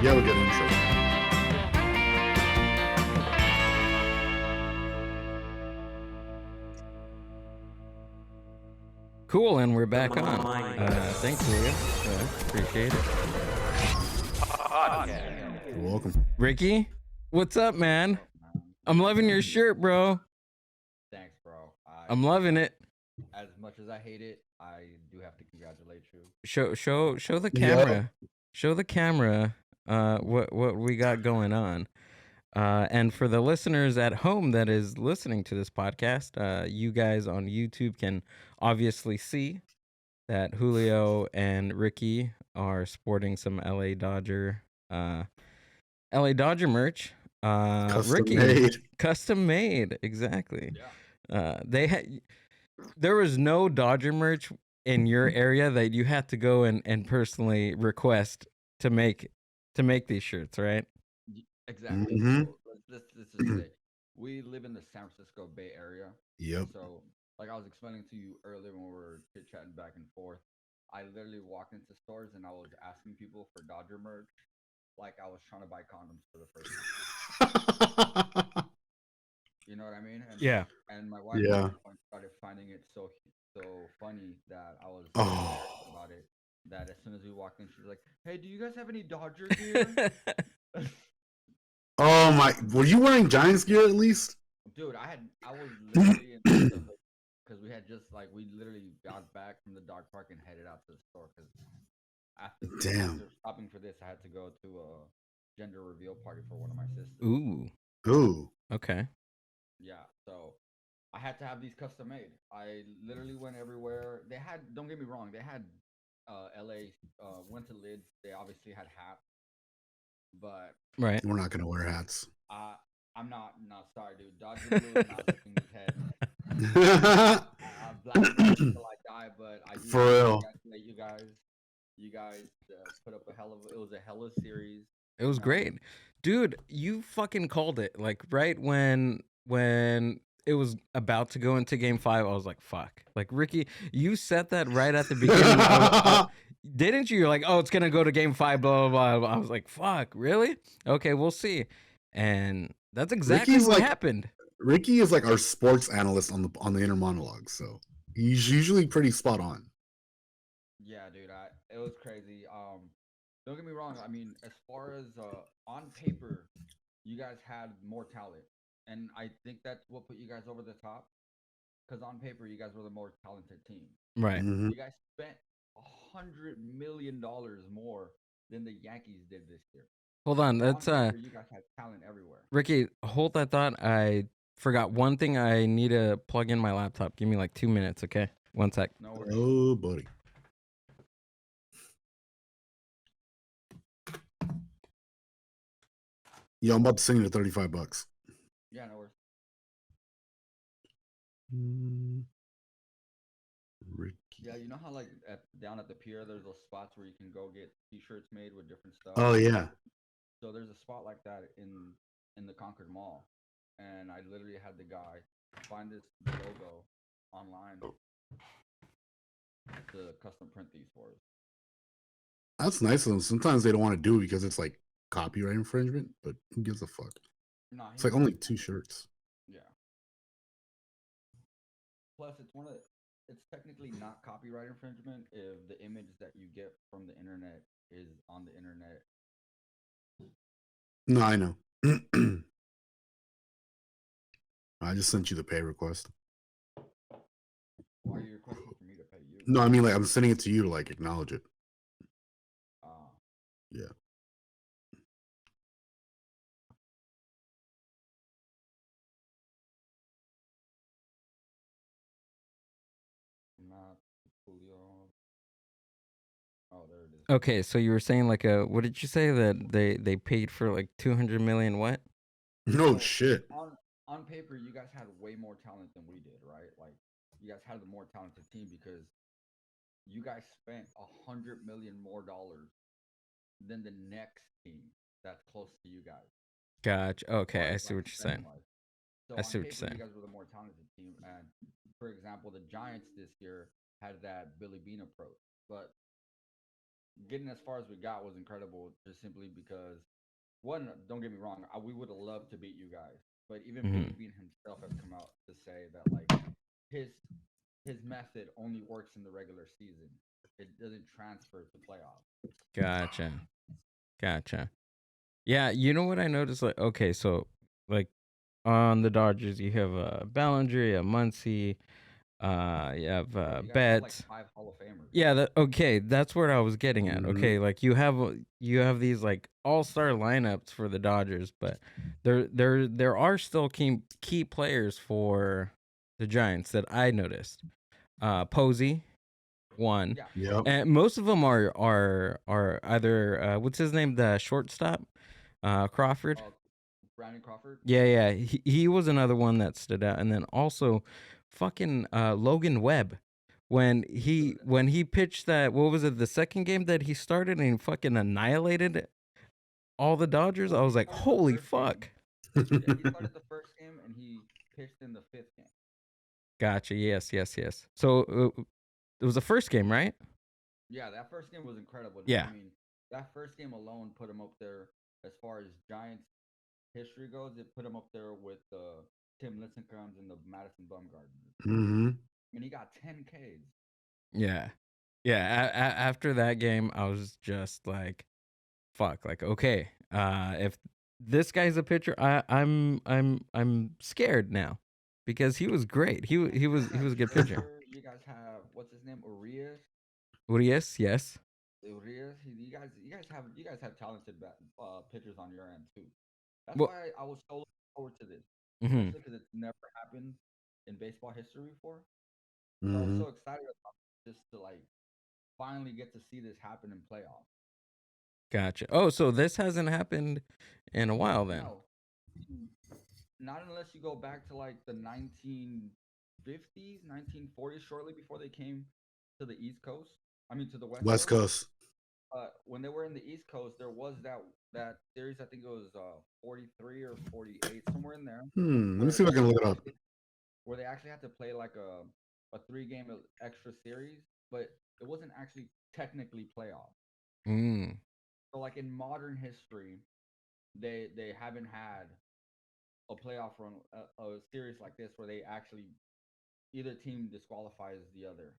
Yeah, we get an intro. Cool, and we're back on. Thanks, Julio. Appreciate it. You're welcome. Ricky, what's up, man? I'm loving your shirt, bro. Thanks, bro. I'm loving it. As much as I hate it, I do have to congratulate you. Show the camera. Show the camera. What we got going on. And for the listeners at home that is listening to this podcast, you guys on YouTube can obviously see that Julio and Ricky are sporting some LA Dodger merch. Custom made, exactly. Yeah. There was no Dodger merch in your area that you had to go and personally request to make these shirts, right? Exactly. Mhm. So let's just say we live in the San Francisco Bay Area. Yep. So, like I was explaining to you earlier when we were chit chatting back and forth, I literally walked into stores and I was asking people for Dodger merch, like I was trying to buy condoms for the first time. You know what I mean? And, Yeah. And my wife Yeah. at one point started finding it so funny that I was about it. That as soon as we walked in, she was like, "Hey, do you guys have any Dodger gear?" Oh my! Were you wearing Giants gear at least? Dude, I was literally in because we had just we literally got back from the dog park and headed out to the store because after shopping for this, I had to go to a gender reveal party for one of my sisters. Ooh. Okay. Yeah, so I had to have these custom made. I literally went everywhere. They had, don't get me wrong, they had LA went to lids. They obviously had hats, but right, we're not gonna wear hats. I'm not sorry, dude. Dodger blue is not lifting his head. Black until I die, but I do for real. Congratulate you guys. You guys put up it was a hella series. It was great, dude. You fucking called it. Like right when it was about to go into Game 5, I was like, "Fuck!" Like Ricky, you said that right at the beginning. Didn't you? You're like, "Oh, it's gonna go to Game 5." Blah blah blah. I was like, "Fuck, really? Okay, we'll see." And that's exactly what happened. Ricky is like our sports analyst on the Innermonolog, so he's usually pretty spot on. Yeah, dude. It was crazy. Don't get me wrong. I mean, as far as on paper, you guys had more talent, and I think that's what put you guys over the top. Because on paper, you guys were the more talented team. Right. Mm-hmm. You guys spent $100 million more than the Yankees did this year. Hold on, that's you guys had talent everywhere. Ricky, hold that thought. I forgot one thing. I need to plug in my laptop. Give me like 2 minutes, okay? 1 sec. No worries. Oh, buddy. Yeah, I'm about to send you the $35. Yeah, no worries. Ricky. Yeah, you know how down at the pier, there's those spots where you can go get T-shirts made with different stuff. Oh yeah. So there's a spot like that in the Concord Mall, and I literally had the guy find the logo online to custom print these for us. That's nice of them. Sometimes they don't want to do it because it's like copyright infringement, but who gives a fuck? No, it's like only 2 shirts. Yeah. Plus, it's technically not copyright infringement if the image that you get from the internet is on the internet. No, I know. I just sent you the pay request. Why are you requesting for me to pay you? No, I mean like I'm sending it to you to like acknowledge it. Yeah. Not Julio. Oh, there it is. Okay, so you were saying like what did you say that they paid for like 200 million what? No shit. On paper, you guys had way more talent than we did, right? Like you guys had the more talented team because you guys spent $100 million more than the next team that's close to you guys. Gotcha. Okay, I see what you're saying. So I see what you're saying. You guys were the more talented team, and for example, the Giants this year had that Billy Bean approach, but getting as far as we got was incredible, just simply because one, don't get me wrong, we would have loved to beat you guys, but even Mhm. Big Bean himself has come out to say that like his his method only works in the regular season. It doesn't transfer to playoffs. Gotcha. Yeah, you know what I noticed? Like, okay, so like on the Dodgers, you have Ballinger, you have Muncy, you have Bro, you guys have like Betts. 5 Hall of Famers. Yeah, okay, that's where I was getting at. Mhm. Okay, like you have these like all-star lineups for the Dodgers, but there are still key players for the Giants that I noticed. Posey, one, Yeah, Yep. and most of them are either what's his name, the shortstop, Crawford. uh, Brandon Crawford. Yeah, he was another one that stood out, and then also, fucking Logan Webb, when he Dude, when he pitched that, what was it, the second game that he started and he fucking annihilated all the Dodgers. well, I he was like, started the holy first game. fuck. Yeah, he started the first game and he pitched in the 5th game. Gotcha. Yes. So it was the first game, right? Yeah, that first game was incredible, dude. Yeah. I mean, that first game alone put him up there as far as Giants history goes. It put him up there with Tim Lincecums and the Madison Bumgarner. hmm I mean, he got 10 Ks. Yeah. After that game, I was just like, fuck. Like, okay, if this guy's a pitcher, I'm scared now because he was great. He was a good pitcher. Scherzer, you guys have what's his name, Urias. Urias, yes. Urias. You guys have talented pitchers on your end too. That's Well, why I was so looking forward to this, mhm. especially because it's never happened in baseball history before. So I was hmm so excited about just to like finally get to see this happen in playoffs. Gotcha. Oh, so this hasn't happened in a while then. No, not unless you go back to like the 1950s, 1940s, shortly before they came to the East Coast. I mean, to the West West Coast. Coast. When they were in the East Coast, there was that series. I think it was 43 or 48, somewhere in there, Let me see if I can look it up. where they actually had to play like a 3 game extra series, but it wasn't actually technically playoffs. Mm. So like in modern history, they haven't had a playoff run, a series like this where they actually either team disqualifies the other.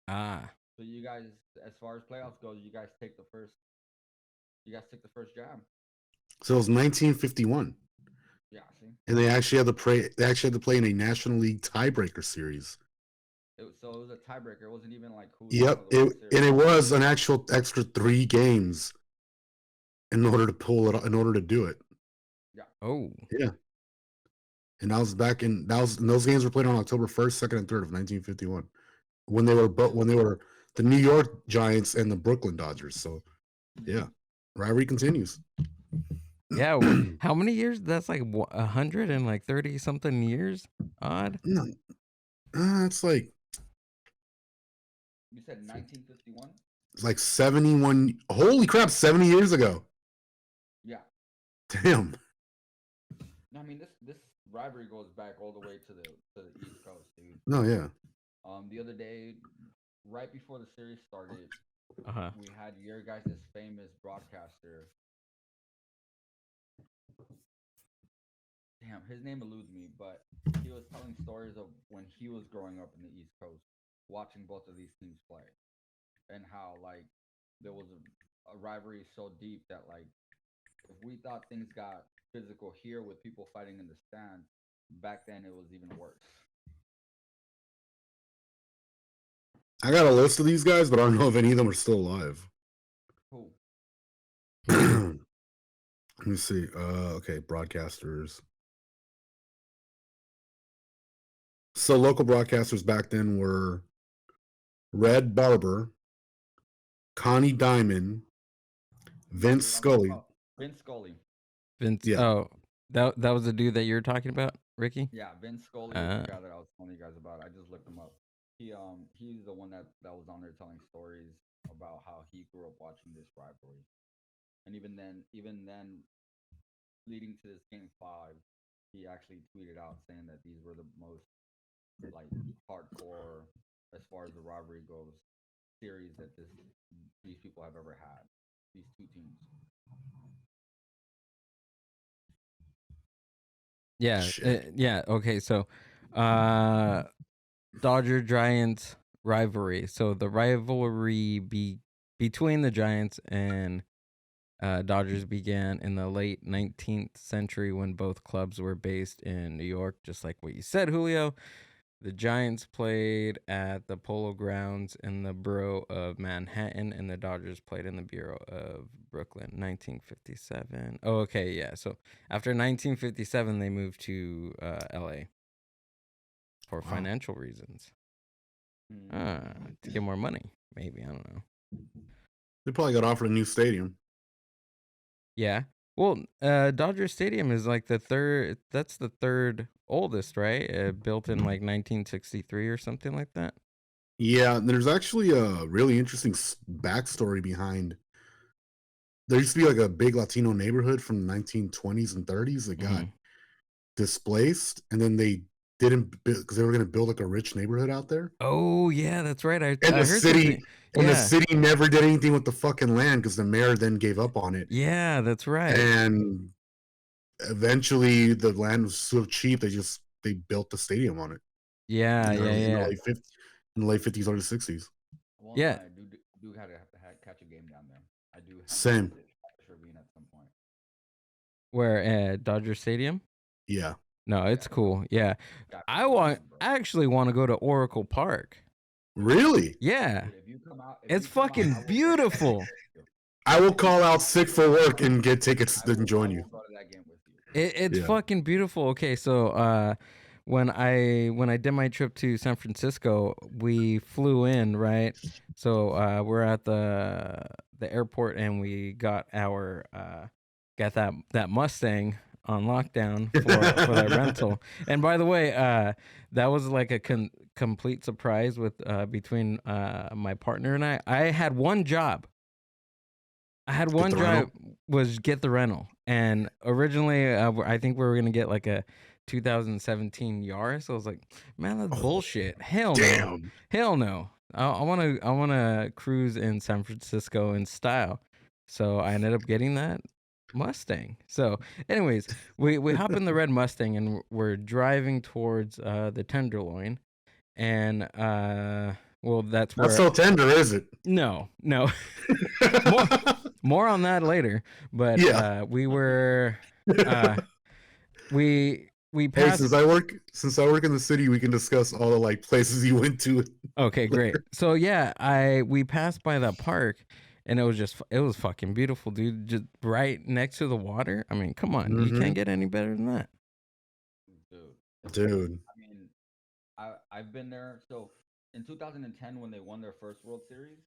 Ah. So you guys, as far as playoffs goes, you guys take the first. You guys took the first jab. So it was 1951, Yeah, see. and they actually had to play. They actually had to play in a National League tiebreaker series. So it was a tiebreaker. It wasn't even like who's Yep, gonna the World Series. and it was an actual extra 3 games in order to pull it. In order to do it. Yeah. Oh. Yeah. And and those games were played on October 1st, 2nd, and 3rd of 1951 when they were the New York Giants and the Brooklyn Dodgers. So yeah, rivalry continues. Yeah. How many years? That's like 130 something years. Odd. No, it's like You said 1951. it's like 71. Holy crap, 70 years ago. Yeah. Damn. No, I mean this rivalry goes back all the way to the East Coast, dude. No, yeah. The other day, right before the series started, Uh-huh. we had your guys' famous broadcaster. Damn, his name eludes me, but he was telling stories of when he was growing up in the East Coast, watching both of these teams play, and how like there was a rivalry so deep that like if we thought things got physical here with people fighting in the stands, back then it was even worse. I got a list of these guys, but I don't know if any of them are still alive. Cool. Let me see. Okay, broadcasters. So local broadcasters back then were Red Barber, Connie Diamond, Vince Scully. Vince Scully. Vince. Yeah. Oh, that was the dude that you're talking about, Ricky. Yeah, Vince Scully is the guy that I was telling you guys about. I just looked him up. He's the one that was on there telling stories about how he grew up watching this rivalry, and even then, leading to this game 5, he actually tweeted out saying that these were the most like hardcore as far as the rivalry goes. series that these people have ever had. These two teams. Yeah, Shit. yeah. Okay, so Dodger Giants rivalry. So the rivalry between the Giants and Dodgers began in the late 19th century when both clubs were based in New York, just like what you said, Julio. The Giants played at the Polo Grounds in the borough of Manhattan, and the Dodgers played in the borough of Brooklyn, 1957. Oh, okay, yeah. So after 1957, they moved to LA for Wow. financial reasons. Mm. To get more money, maybe. I don't know. They probably got offered a new stadium. Yeah. Well, Dodger Stadium is like the third. That's the third oldest, right? Built in like 1963 or something like that. Yeah, there's actually a really interesting backstory behind. There used to be like a big Latino neighborhood from the 1920s and 30s that got displaced, and then they didn't because they were going to build like a rich neighborhood out there. Oh yeah, that's right. And I the heard city something. and the Yeah, city never did anything with the fucking land because the mayor then gave up on it. yeah, that's right. And eventually the land was so cheap they built the stadium on it. Yeah, in the yeah, early- yeah. in the late 50s, early 60s. Well, Yeah. I do have to catch a game down there. I do have Same. to for being at some point. Where at Dodger Stadium? Yeah. No, it's cool. Yeah, Got I to want. bro. I actually want to go to Oracle Park. Really? Yeah, Dude, if you come out, it's fucking beautiful. I will call out sick for work and get tickets and join you. I will go to that game with you. It's Yeah. fucking beautiful. Okay, so when I did my trip to San Francisco, we flew in, right? So we're at the airport and we got our got that Mustang on lockdown for that rental. And by the way, that was like a complete surprise with between my partner and I. I had one job. I had one the job rental? was get the rental, and originally I think we were gonna get like a 2017 Yaris. I was like, man, that's bullshit. Hell no, Damn. hell no. I wanna cruise in San Francisco in style. So I ended up getting that Mustang. So, anyways, we hop in the red Mustang and we're driving towards the Tenderloin, and well, that's Not where so tender, is it? no. More on that later, but Yeah. we were we Hey, passed. since I work in the city, we can discuss all the like places you went to. Okay, great. So yeah, we passed by that park, and it was fucking beautiful, dude. Just right next to the water. I mean, come on, you can't get any better than that. Dude. I mean, I've been there. So in 2010, when they won their first World Series,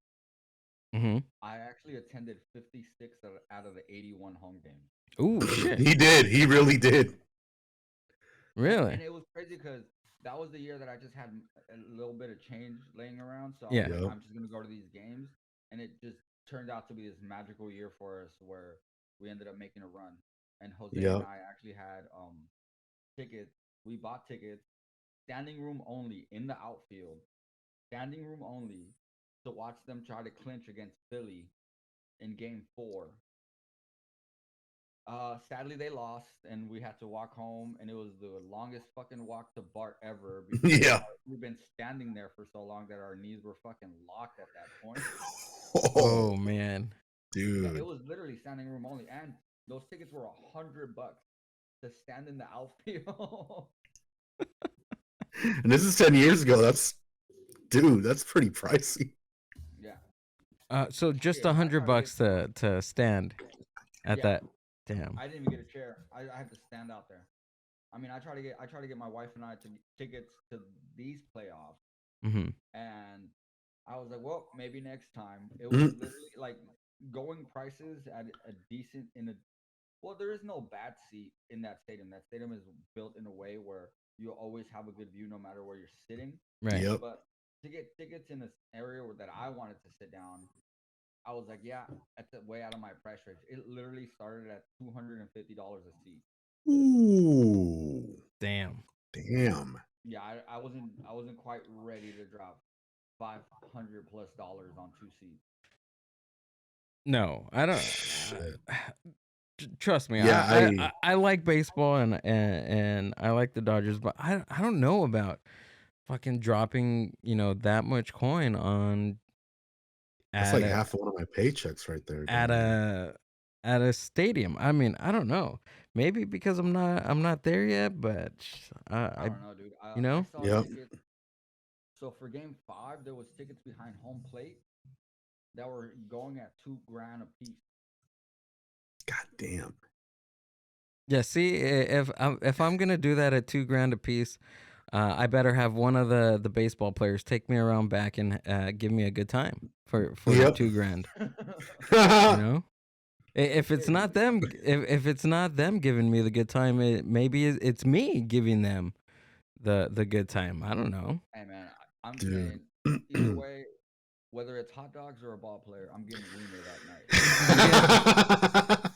Mm-hmm. I actually attended 56 out of the 81 home games. Ooh, shit. He did. He really did. Really? And it was crazy because that was the year that I just had a little bit of change laying around. So Yeah. I was like, Yep. I'm just gonna go to these games, and it just turned out to be this magical year for us where we ended up making a run. And Jose Yep. and I actually had tickets. We bought tickets, standing room only in the outfield, standing room only, to watch them try to clinch against Philly in Game 4. Sadly, they lost, and we had to walk home, and it was the longest fucking walk to BART ever. Because Yeah. we've been standing there for so long that our knees were fucking locked at that point. Oh man, dude. Yeah, it was literally standing room only, and those tickets were $100 to stand in the outfield. And this is 10 years ago. That's pretty pricey. Yeah. so just Yeah, I $100 to stand at Yeah. that. Damn. I didn't even get a chair. I had to stand out there. I mean, I try to get my wife and I to tickets to these playoffs, Mm-hmm. and I was like, well, maybe next time. It was literally like going prices at a decent well, there is no bad seat in that stadium. That stadium is built in a way where you always have a good view no matter where you're sitting. Right. Yep. But to get tickets in this area that I wanted to sit down, I was like, yeah, that's way out of my price range. It literally started at $250 a seat. Ooh. Damn. Damn. Yeah, I wasn't quite ready to drop $500+ on 2 seats. No, I don't. Shit. Trust me, Yeah, I like baseball and I like the Dodgers, but I don't know about fucking dropping that much coin on that's at like a half of one of my paychecks right there. at Dude. a stadium. I mean, I don't know. Maybe because I'm not there yet, but I I don't know, dude. you I know saw Yep. tickets. So for Game 5, there was tickets behind home plate that were going at $2,000 a piece. God damn. yeah. See, if I'm gonna do that at $2,000 a piece, I better have one of the baseball players take me around back and give me a good time for Yep. $2,000. You know, if it's Hey, not them, if it's not them giving me the good time, maybe it's me giving them the good time. I don't know. hey man, I'm Dude. saying either way, whether it's hot dogs or a ball player, I'm getting wiener that night.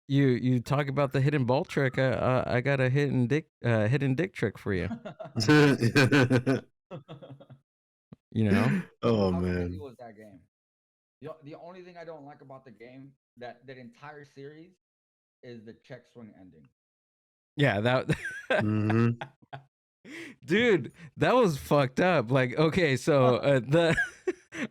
You talk about the hidden ball trick. I got a hidden dick trick for you. You know. Oh How crazy man. was that game? The only thing I don't like about the game, that entire series, is the check swing ending. Yeah, that Mhm. dude, that was fucked up. Like, okay, so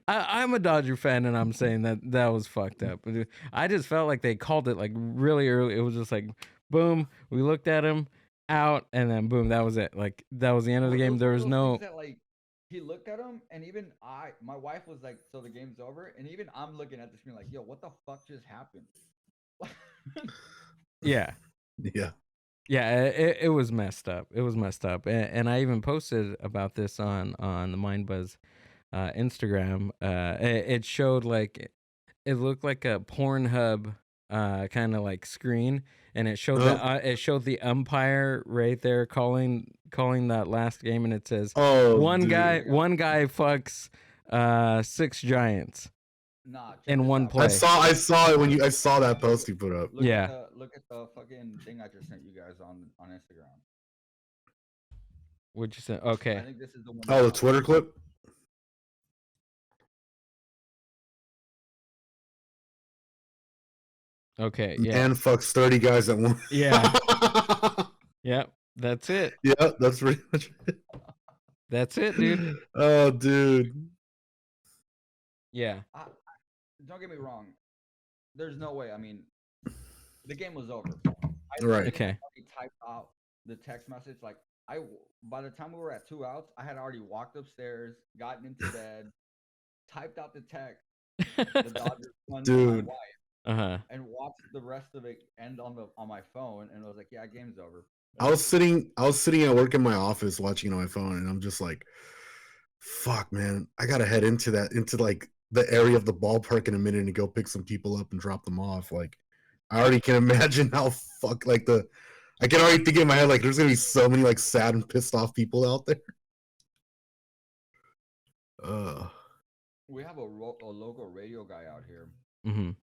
I'm a Dodger fan, and I'm saying that was fucked up. I just felt like they called it like really early. It was just like, boom, we looked at him out, and then boom, that was it. Like that was the end of the Well, it game. was There one of was those no. things that, like, he looked at him, and even my wife was like, "So the game's over," and even I'm looking at the screen like, "Yo, what the fuck just happened?" Yeah. Yeah. Yeah, it was messed up. It was messed up, and I even posted about this on the Mindbuzz Instagram. It showed like it looked like a Pornhub kind of like screen, and it showed the umpire right there calling that last game, and it says Oh, one dude. guy fucks 6 Giants Nah, check in this one out. play. I saw it when I saw that post you put up. Yeah. Look at the fucking thing I just sent you guys on Instagram. What'd you say? I Okay. think this is the one. Oh, the Twitter clip? Okay. Yeah. Man fucks 30 guys at once. Yeah. Yep. That's it. Yeah, that's pretty much it. That's it, dude. Oh, dude. Yeah. Don't get me wrong. There's no way. I mean, the game was over. Right. Okay. He typed out the text message. Like, by the time we were at 2 outs, I had already walked upstairs, gotten into bed, typed out the text, the Dodgers won to my Dude. wife, and watched the rest of it end on my phone, and I was like, "Yeah, game's over." I was sitting at work in my office watching on my phone, and I'm just like, fuck, man, I gotta head into like the area of the ballpark in a minute and go pick some people up and drop them off. Like, I already can imagine how I can already think in my head, like, there's gonna be so many like sad and pissed off people out there. We have a local radio guy out here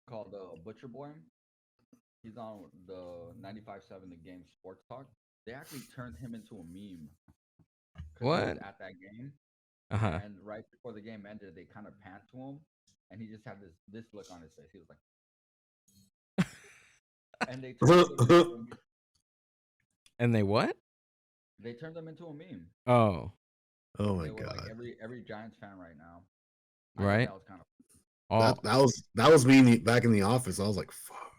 called Butcher Boy. He's on the 95.7 The Game Sports Talk. They actually turned him into a meme. What? He was at that game. And right before the game ended, they kind of panned to him, and he just had this look on his face. He was like, and they turned him into a meme. And they what? They turned them into a meme. Oh. Oh my They were god. like every Giants fan right now. Right. That was kind of that was me back in the office. I was like, fuck.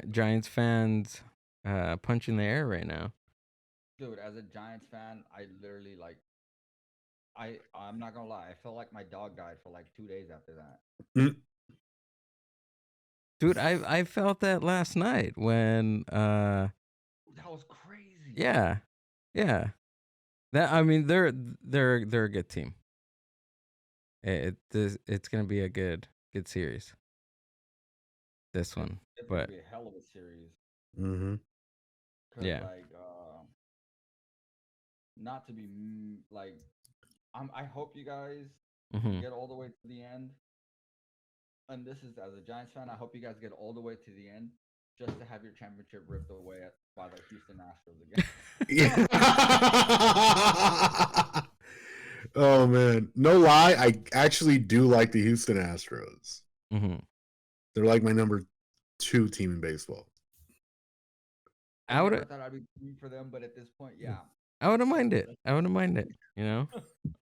Giants fans punching the air right now. Dude, as a Giants fan, I literally like I'm not gonna lie, I felt like my dog died for like 2 days after that. Dude, I felt that last night when that was crazy. Yeah. That, I mean, they're a good team. It's gonna be a good series. This one, It's but gonna be a hell of a series. Mm-hmm. Yeah. Like, not to be like, I hope you guys get all the way to the end. And this is, as a Giants fan, I hope you guys get all the way to the end just to have your championship ripped away by the Houston Astros again. Oh man, no lie, I actually do like the Houston Astros. Mm-hmm. They're like my number 2 team in baseball. I never thought I'd be rooting for them, but at this point, yeah. I wouldn't mind it. I wouldn't mind it. You know.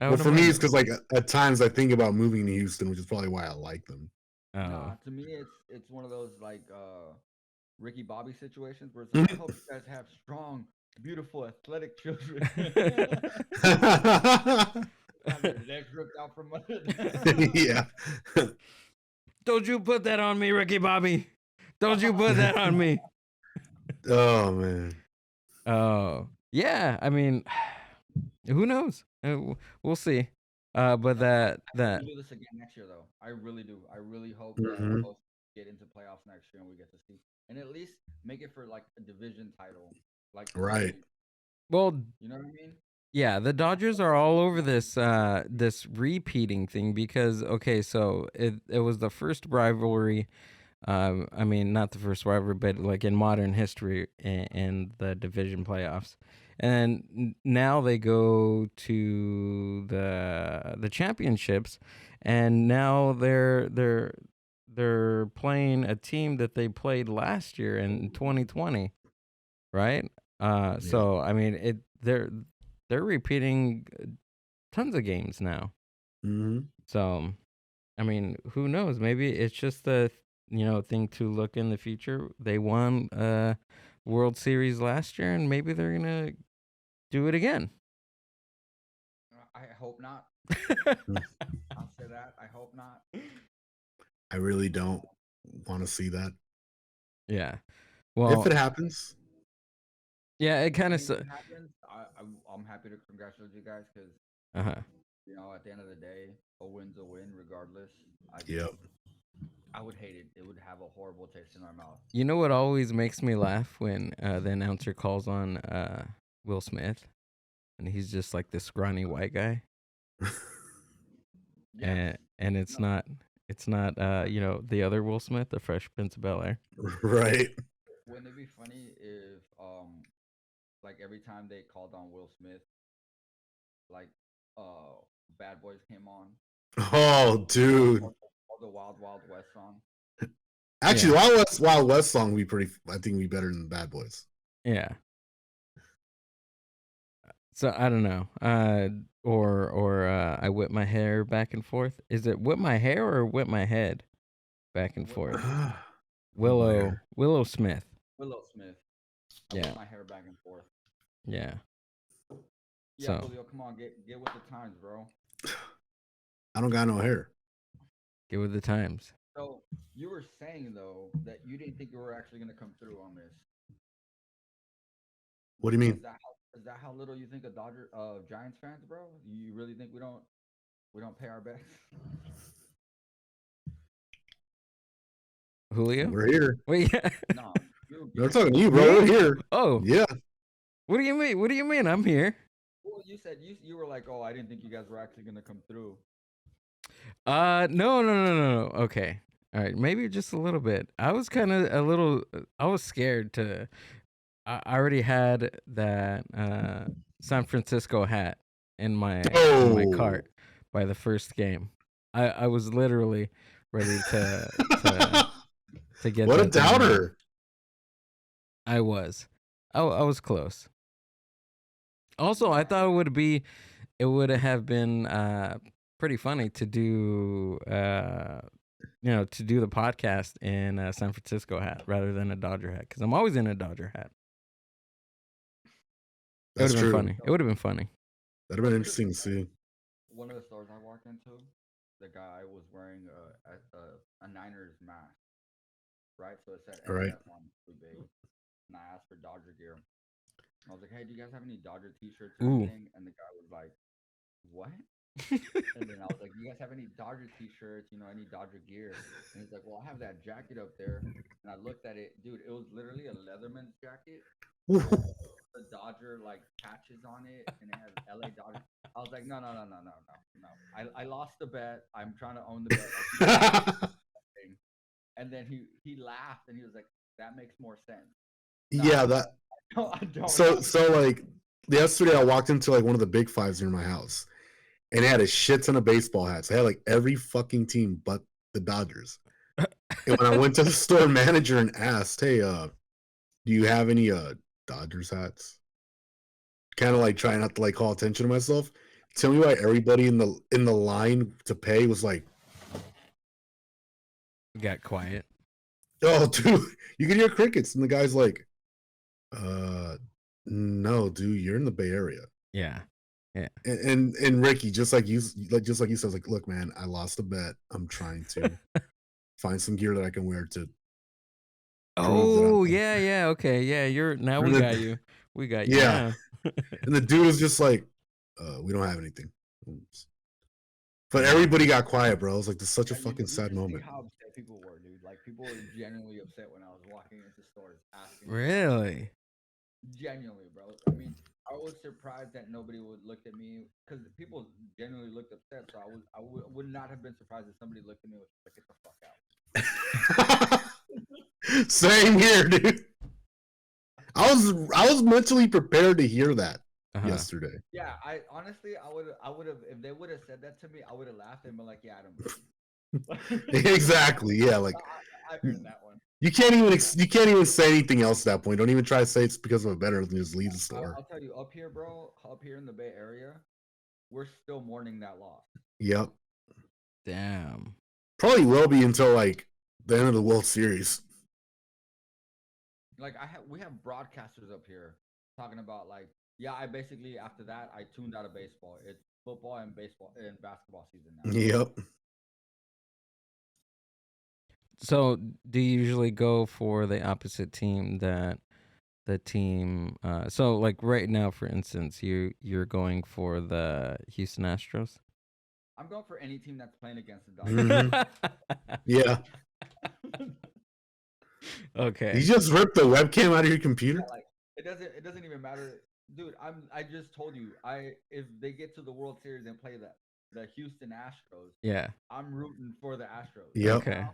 Well, for me, it's because like at times I think about moving to Houston, which is probably why I like them. Nah, to me, it's one of those like Ricky Bobby situations where it's like, I hope you guys have strong, beautiful, athletic children. Have your legs ripped out from under them. Yeah. Don't you put that on me, Ricky Bobby. Don't you put that on me. Oh man. Oh yeah. I mean, who knows? We'll see. But that we'll do this again next year, though. I really do. I really hope that both get into playoffs next year and we get to see, and at least make it for like a division title, like right. Well, you know what I mean? Yeah, the Dodgers are all over this this repeating thing because okay, so it was the first rivalry. I mean, not the first rivalry, but like in modern history in the division playoffs, and now they go to the championships, and now they're playing a team that they played last year in 2020, right? So I mean, they're repeating tons of games now. Mm-hmm. So, I mean, who knows? Maybe it's just a thing to look in the future. They won World Series last year, and maybe they're gonna do it again. I hope not. I'll say that. I hope not. I really don't want to see that. Yeah. Well, if it happens. Yeah, it kind of. happens. I'm happy to congratulate you guys because you know, at the end of the day, a win's a win, regardless. I would hate it. It would have a horrible taste in my mouth. You know what always makes me laugh when the announcer calls on Will Smith, and he's just like this scrawny white guy, and it's not you know, the other Will Smith, the Fresh Prince of Bel-Air. Right. Wouldn't it be funny if like every time they called on Will Smith, like Bad Boys came on? Oh, dude. Or the Wild Wild West song. Actually, Wild West song would be pretty. I think would be better than Bad Boys. Yeah. So I don't know. Or I whip my hair back and forth. Is it whip my hair or whip my head back and forth? Willow Smith. Willow Smith. I whip my hair back and forth. Yeah. Yeah, so. Julio, come on, get with the times, bro. I don't got no hair. Get with the times. So you were saying though that you didn't think you were actually going to come through on this. What do you mean? Is that how little you think of Giants fans, bro? You really think we don't pay our bets? Julio, we're here. Wait, no, they're talking to you, bro. We're here. Oh, yeah. What do you mean? What do you mean? I'm here. Well, you said you were like, oh, I didn't think you guys were actually gonna come through. No. Okay, all right, maybe just a little bit. I was kind of I was scared to. I already had that San Francisco hat in my cart by the first game. I was literally ready to get. What a doubter! I was close. Also, I thought it would have been pretty funny to do to do the podcast in a San Francisco hat rather than a Dodger hat, because I'm always in a Dodger hat. It would have been funny. It would have been funny. That'd have been interesting to see. One of the stores I walked into, the guy was wearing a Niners mask, right? So it said NF on too big, and I asked for Dodger gear. I was like, "Hey, do you guys have any Dodger T-shirts or anything?" And the guy was like, "What?" And then I was like, "You guys have any Dodger T-shirts? You know, any Dodger gear?" And he's like, "Well, I have that jacket up there." And I looked at it, dude. It was literally a Leatherman's jacket. The Dodger like patches on it, and it has LA Dodgers. I was like, no. I lost the bet. I'm trying to own the bet. And then he laughed and he was like, that makes more sense. No, yeah, that. I don't. So like yesterday, I walked into like one of the big fives near my house, and it had a shit ton of baseball hats. They had like every fucking team but the Dodgers. And when I went to the store manager and asked, "Hey, do you have any Dodgers hats?" Kind of like trying not to like call attention to myself. Tell me why everybody in the line to pay was like, Got quiet. "Oh, dude, you can hear crickets." And the guy's like, no, dude, you're in the Bay Area." Yeah. And Ricky, just like you said, I was like, "Look, man, I lost a bet. I'm trying to find some gear that I can wear to." Oh, yeah. Okay. Yeah. Now we got you. We got you. Yeah. And the dude was just like, "We don't have anything." But everybody got quiet, bro. It was like, this is such a fucking sad moment. How upset people were, dude. Like, people were genuinely upset when I was walking into stores asking. Really? Genuinely, bro. I mean, I was surprised that nobody would look at me because people genuinely looked upset. So I would not have been surprised if somebody looked at me and was like, "Get the fuck out." Same here, dude. I was mentally prepared to hear that yesterday. Yeah, I honestly, I would have, if they would have said that to me, I would have laughed and been like, "Yeah, I don't believe you." Exactly. Yeah, like I heard that one. You can't even say anything else at that point. Don't even try to say it's because of a better than just leave the store. I'll tell you, up here, bro, up here in the Bay Area, we're still mourning that loss. Yep. Damn. Probably will be until like the end of the World Series. Like we have broadcasters up here talking about like, yeah, I basically after that I tuned out of baseball. It's football and basketball season now. Yep. So do you usually go for the opposite team that the team so like right now, for instance, you're going for the Houston Astros? I'm going for any team that's playing against the Dodgers. Yeah. Okay. You just ripped the webcam out of your computer? Yeah, like it doesn't even matter. Dude, I just told you, if they get to the World Series and play the Houston Astros, Yeah. I'm rooting for the Astros. Yep. Okay.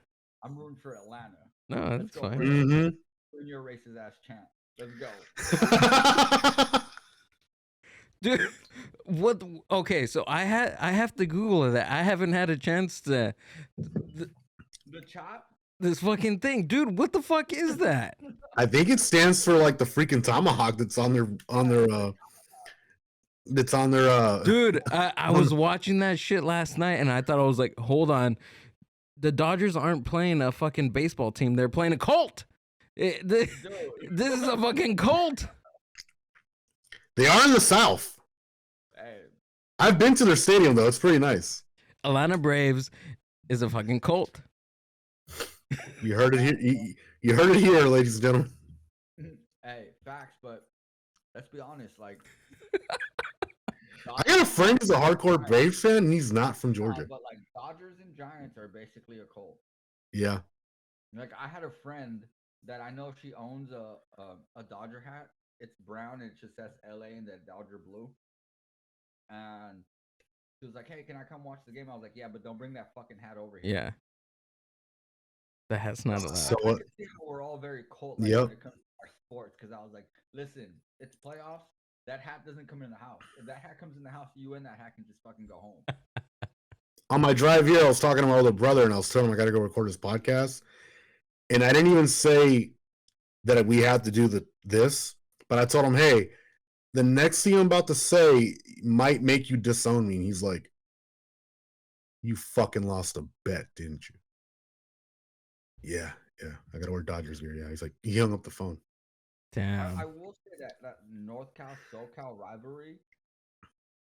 I'm rooting for Atlanta. No, that's fine. Win your racist ass champ. Let's go. Dude, what? Okay, so I have to Google that. I haven't had a chance to. The chop. This fucking thing, dude. What the fuck is that? I think it stands for like the freaking tomahawk that's on their Dude, I was watching that shit last night and I thought, I was like, hold on, the Dodgers aren't playing a fucking baseball team, they're playing a cult. This is a fucking cult. They are in the South. Hey. I've been to their stadium though. It's pretty nice. Atlanta Braves is a fucking cult. You heard it here. You heard it here, ladies and gentlemen. Hey, facts, but let's be honest. Like, I got a friend who's a hardcore Braves fan, and he's not from Georgia. But like, Dodgers and Giants are basically a cult. Yeah. Like, I had a friend that I know, she owns a Dodger hat. It's brown and it just says LA in the Dodger blue. And she was like, "Hey, can I come watch the game?" I was like, "Yeah, but don't bring that fucking hat over here." Yeah. The hat's not allowed. So I can see how we're all very cult like when it comes to our sports, because I was like, listen, it's playoffs. That hat doesn't come in the house. If that hat comes in the house, you and that hat can just fucking go home. On my drive here, I was talking to my older brother, and I was telling him I got to go record this podcast. And I didn't even say that we had to do this, but I told him, hey, the next thing I'm about to say might make you disown me. And he's like, you fucking lost a bet, didn't you? Yeah. I got to wear Dodgers gear. Yeah. He's like, he hung up the phone. Damn. I will say that North Cal SoCal rivalry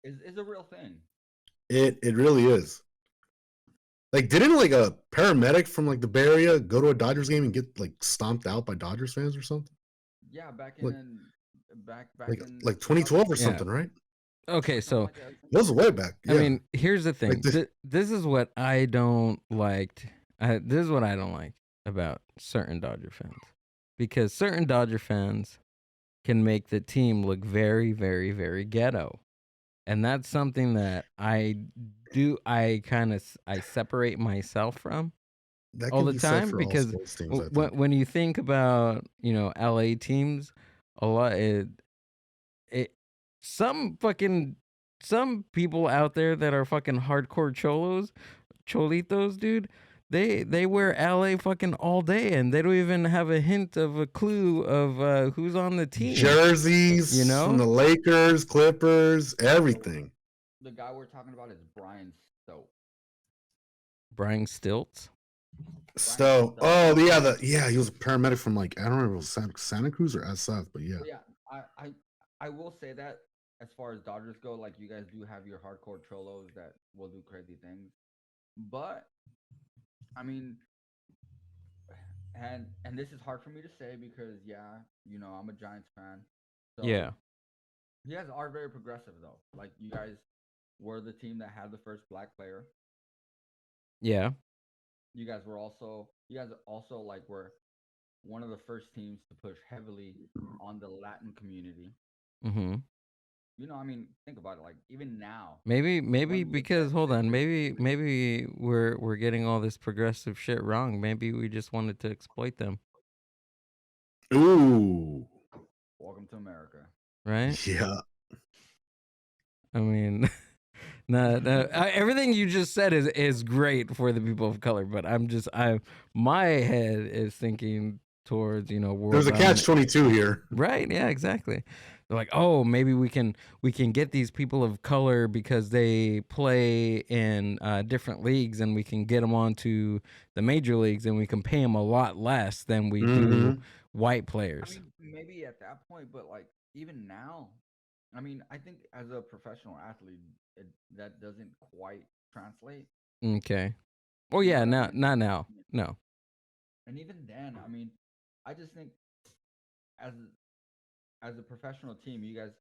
is a real thing. It really is. Like, didn't like a paramedic from like the Bay Area go to a Dodgers game and get like stomped out by Dodgers fans or something? Yeah, back like, in 2012 or something, right? Okay, so it was way back. Yeah. I mean, here's the thing. Like this is what I don't like. This is what I don't like about certain Dodger fans, because certain Dodger fans can make the team look very, very, very ghetto, and that's something that I separate myself from all the time, because when you think about, LA teams, a lot some fucking some people out there that are fucking hardcore cholitos, dude. They wear LA fucking all day, and they don't even have a hint of a clue of who's on the team. Jerseys, You know? from the Lakers, Clippers, everything. The guy we're talking about is Brian Stoke. Brian Stilts. So, oh yeah, he was a paramedic from like I don't remember if it was Santa Cruz or SF, but yeah. Yeah, I will say that as far as Dodgers go, like you guys do have your hardcore cholos that will do crazy things, but I mean, and this is hard for me to say because I'm a Giants fan. So Yeah. you guys are very progressive though. Like you guys were the team that had the first black player. Yeah. You guys also like were one of the first teams to push heavily on the Latin community. Mm-hmm. I mean, think about it. Like even now, Maybe the because hold Jets on, make maybe we're getting all this progressive shit wrong. Maybe we just wanted to exploit them, Ooh, welcome to America. right? yeah. I mean, no, everything you just said is great for the people of color, but my head is thinking towards world. There's a catch-22 here. Right? Yeah, exactly. They're like, oh, maybe we can get these people of color because they play in different leagues, and we can get them onto the major leagues, and we can pay them a lot less than we do white players. I mean, maybe at that point, but like even now, I mean, I think as a professional athlete, that doesn't quite translate. Okay. Oh yeah, not now. No. And even then, I mean, I just think as a professional team, you guys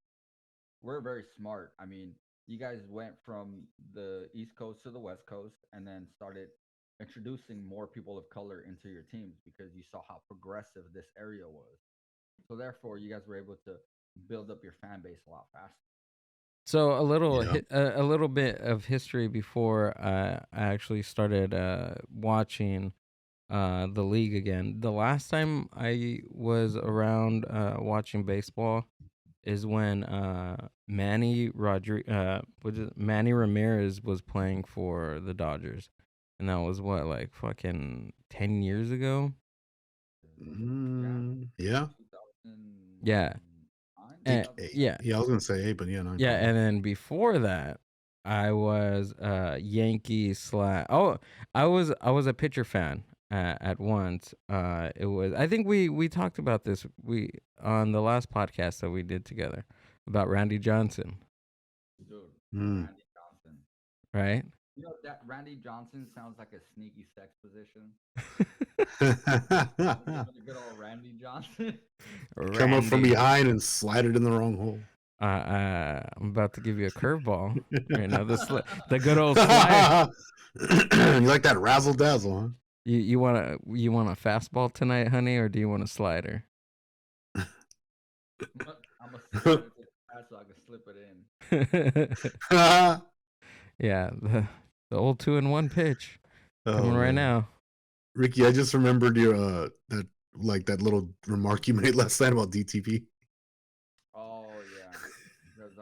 were very smart. I mean, you guys went from the East Coast to the West Coast and then started introducing more people of color into your teams because you saw how progressive this area was. So therefore, you guys were able to build up your fan base a lot faster. So a little bit of history before I actually started watching the league again. The last time I was around watching baseball is when Manny Ramirez was playing for the Dodgers, and that was what, like fucking 10 years ago. Yeah. Yeah. And, yeah. I was gonna say 8, but yeah, 9. Yeah, and then before that, I was Yankees / I was a pitcher fan at once. It was, I think we talked about this on the last podcast that we did together about Randy Johnson. Dude, Randy Johnson. Right? You know that Randy Johnson sounds like a sneaky sex position. Good old Randy Johnson. Come up from behind and slide it in the wrong hole. I'm about to give you a curveball. The good old slide. You like that razzle dazzle, huh? You want a fastball tonight, honey, or do you want a slider? I'm a slider so I can slip it in. Yeah, the old 2-in-1 pitch coming right now. Ricky, I just remembered your that little remark you made last night about DTP. Oh yeah, because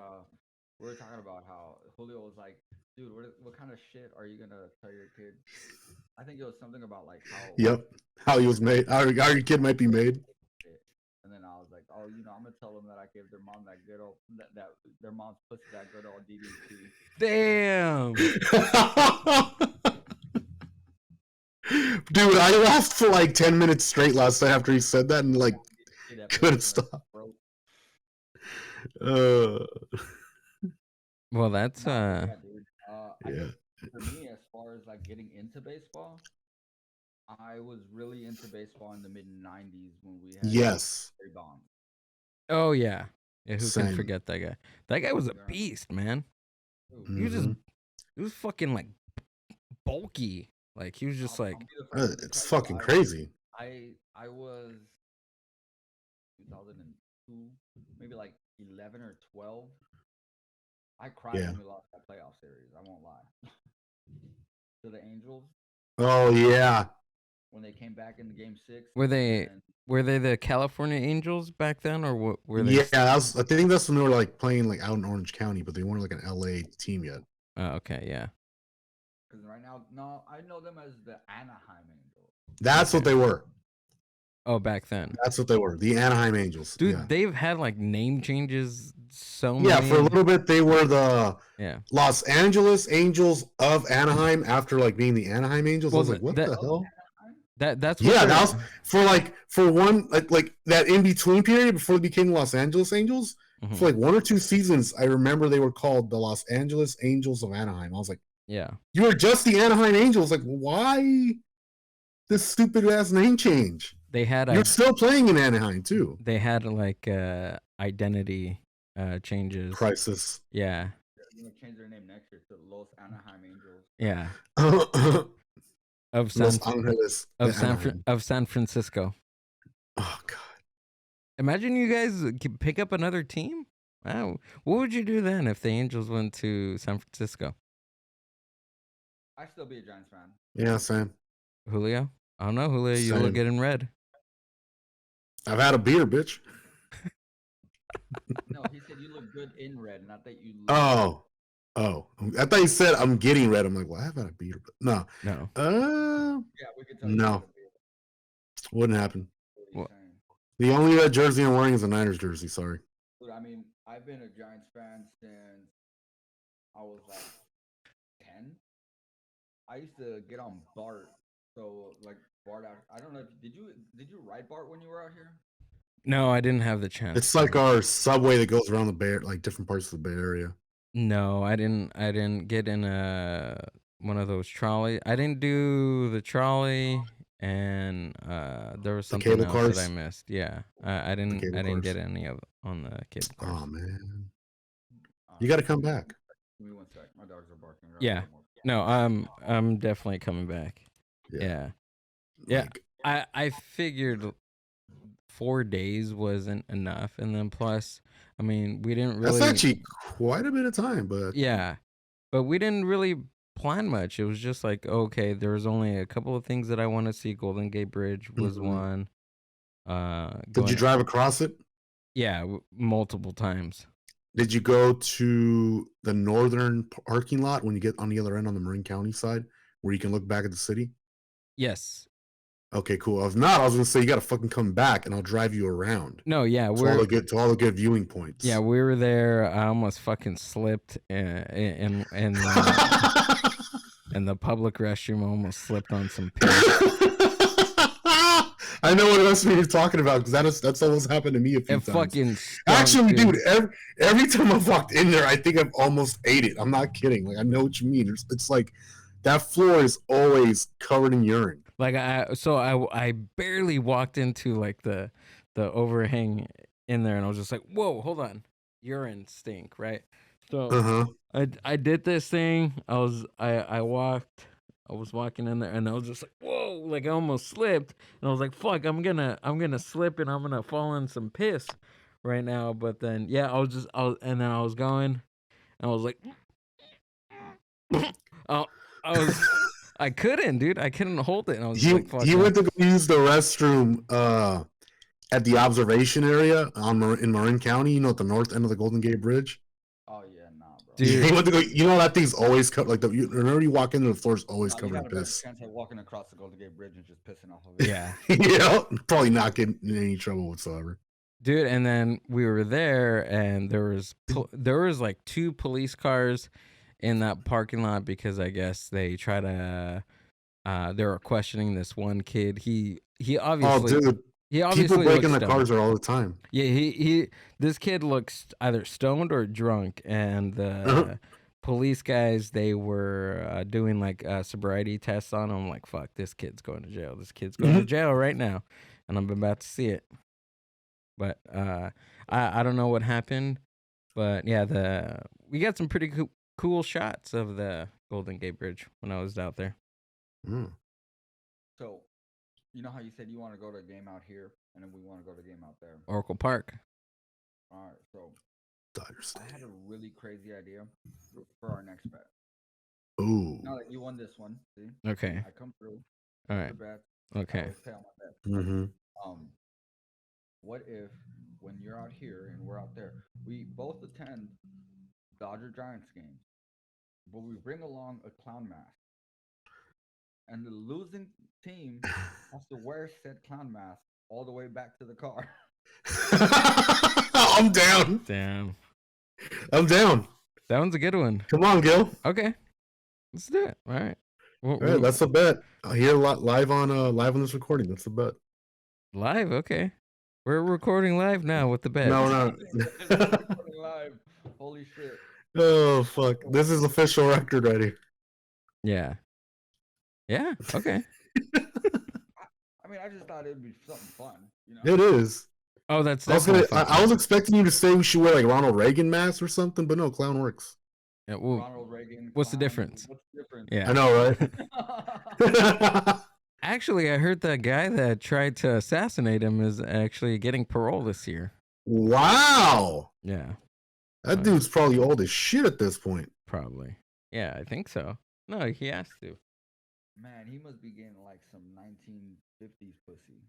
we were talking about how Julio was like, dude, what kind of shit are you gonna tell your kid? I think it was something about like how. Yep, how he was made. How your kid might be made. And then I was like, oh, I'm gonna tell them that I gave their mom that good old that their mom's pussy that good old DDT. Damn. Dude, I laughed for like 10 minutes straight last night after he said that, and like couldn't stop. Well, that's yeah, dude. I think for me, as far as like getting into baseball, I was really into baseball in the mid '90s when we had Barry Bonds. Oh yeah, who can forget that guy? That guy was a beast, man. He was fucking like bulky. Like he was just like it's fucking crazy. I was 2002, maybe like 11 or 12. I cried when we lost that playoff series. I won't lie. To the Angels. Oh yeah. When they came back in the game 6. Were they Were they the California Angels back then, or what were they? Yeah, I think that's when they were like playing like out in Orange County, but they weren't like an LA team yet. Oh, okay, yeah. Because right now, no, I know them as the Anaheim Angels. That's what Okay. they were. Oh, back then. That's what they were. The Anaheim Angels. Dude, yeah. they've had like name changes so Yeah, many. for a little bit they were the Yeah. Los Angeles Angels of Anaheim after like being the Anaheim Angels. I Well, was like, what that- the hell? That's what Yeah, they're- that was for one like that in between period before they became Los Angeles Angels. Mhm. For like 1 or 2 seasons, I remember they were called the Los Angeles Angels of Anaheim. I was like, yeah. you were just the Anaheim Angels. Like, why this stupid ass name change? They had You're still playing in Anaheim too. they had like identity changes. Crisis. Yeah. They're gonna change their name next year to Los Anaheim Angels. Yeah. Los Angeles of San Francisco. Oh god. Imagine you guys pick up another team. Wow. What would you do then if the Angels went to San Francisco? I'd still be a Giants fan. Yeah, Sam. Julio? I don't know, Julio. You look Same. good in red. I've had a beer, bitch. No, he said you look good in red, not that you look. Oh. I thought you said I'm getting red. I'm like, well, I have had a beer, but no. No. Yeah, we could tell you. No. had a beer. Wouldn't happen. What are you What? saying? The only red jersey I'm wearing is a Niners jersey. Sorry. Dude, I mean, I've been a Giants fan since I was like 10. I used to get on Bart. So like Bart, I don't know. Did you ride Bart when you were out here? No, I didn't have the chance. It's like our subway that goes around the Bay, like different parts of the Bay Area. No, I didn't get in one of those trolley. I didn't do the trolley, and there was The something cable else cars? that I missed. Yeah, I didn't cable get cars. any of on the cable cars. Oh man, you got to come back. Give me 1 sec. My dogs are barking. Yeah. No, I'm definitely coming back. Yeah. Yeah. Like, I figured 4 days wasn't enough, and then plus, I mean, we didn't really. that's actually quite a bit of time, but Yeah, but we didn't really plan much. It was just like, okay, there was only a couple of things that I want to see. Golden Gate Bridge was Mhm. one. Did you drive across it? Yeah, multiple times. Did you go to the northern parking lot when you get on the other end on the Marin County side where you can look back at the city? Yes. Okay, cool. If not, I was gonna say you got to fucking come back and I'll drive you around No. Yeah, to we're all the good viewing points. yeah we were there. I almost fucking slipped in the public restroom. I almost slipped on some piss. I know what else you're talking about because that's almost happened to me a few It times. fucking stunk, Actually, dude, every time I've walked in there, I think I've almost ate it. I'm not kidding. Like I know what you mean. It's like that floor is always covered in urine. Like I barely walked into like the overhang in there, and I was just like, whoa, hold on, urine stink, right? So I did this thing. I was walking in there, and I was just like, whoa, like I almost slipped, and I was like, fuck, I'm gonna slip, and I'm gonna fall in some piss right now. But then yeah, I was going, and I was like, I couldn't, dude. I couldn't hold it. And I was like, fuck. You went to go use the restroom at the observation area in Marin County, you know, at the north end of the Golden Gate Bridge. Oh yeah, nah, bro. Dude. He went to go, you know that thing's always covered. Like whenever you walk into the floor's always You covered in got a better piss. chance of walking across the Golden Gate Bridge and just pissing off of it. Yeah. Yeah, probably not getting in any trouble whatsoever. Dude, and then we were there, and there was like 2 police cars in that parking lot because I guess they try to they were questioning this one kid. He obviously Oh, dude, he obviously people breaking looked the stoned. cars there all the time. Yeah, this kid looks either stoned or drunk, and the police guys, they were doing like sobriety tests on him. I'm like, fuck, this kid's going to jail. This kid's going to jail right now, and I'm about to see it. But I don't know what happened, but yeah, we got some pretty cool shots of the Golden Gate Bridge when I was out there. So, you know how you said you want to go to a game out here, and then we want to go to a game out there. Oracle Park. All right, so Dodgers I had a Stadium. really crazy idea for our next bet. Ooh. Now that you won this one, see? Okay. I come through. All The right. bet. Okay. I always pay on my bet. Mm-hmm. what if when you're out here and we're out there, we both attend Dodger Giants games, but we bring along a clown mask, and the losing team has to wear said clown mask all the way back to the car. I'm down. Damn. I'm down. That one's a good one. Come on, Gil. Okay. Let's do it. All right. All right, that's a bet. Here live on this recording. That's the bet. Live. Okay. We're recording live now with the bet. No. Recording live. Holy shit. Oh fuck! This is official record right here. Yeah. Yeah. Okay. I mean, I just thought it'd be something fun, you know. It is. Oh, that's I was definitely fun. I was expecting you to say we should wear like Ronald Reagan masks or something, but no, clown works. Yeah, well, Ronald Reagan. what's the clown, difference? What's the difference? Yeah. I know, right? Actually, I heard that guy that tried to assassinate him is actually getting parole this year. Wow, Yeah, that dude's probably old as shit at this point. probably. Yeah, I think so. No, he has to. Man, he must be getting like some 1950s pussy.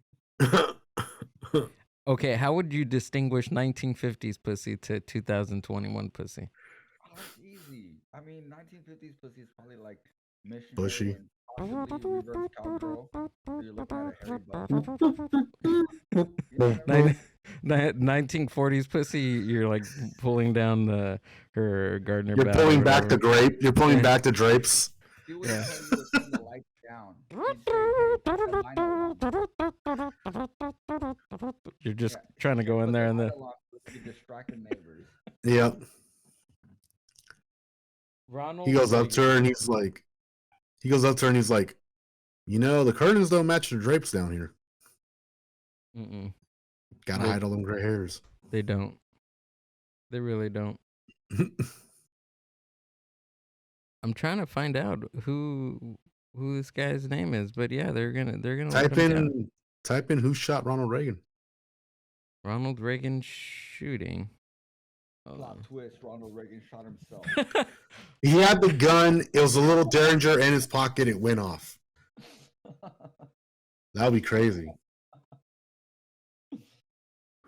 Okay, how would you distinguish 1950s pussy to 2021 pussy? Oh, it's easy. I mean, 1950s pussy is probably like missionary Bushy. and possibly reverse cowgirl. So you're looking at a hairy butt. 1940s pussy, you're like pulling down her Gardner. You're belt or pulling back the whatever. drape. You're pulling back the drapes. He would tell you to turn the lights down. He'd say, hey, turn the vinyl on. You're just Yeah, trying to go in put there and vinyl on so you distract the neighbors. Yep. Ronald He goes up to her and he's like, you know, the curtains don't match the drapes down here. Mm-mm, Gotta hide all them gray hairs. they don't. They really don't. I'm trying to find out who this guy's name is, but yeah, they're gonna let him down. Type in who shot Ronald Reagan. Ronald Reagan shooting. Plot twist: Ronald Reagan shot himself. He had the gun. It was a little Derringer in his pocket. It went off. That'd be crazy.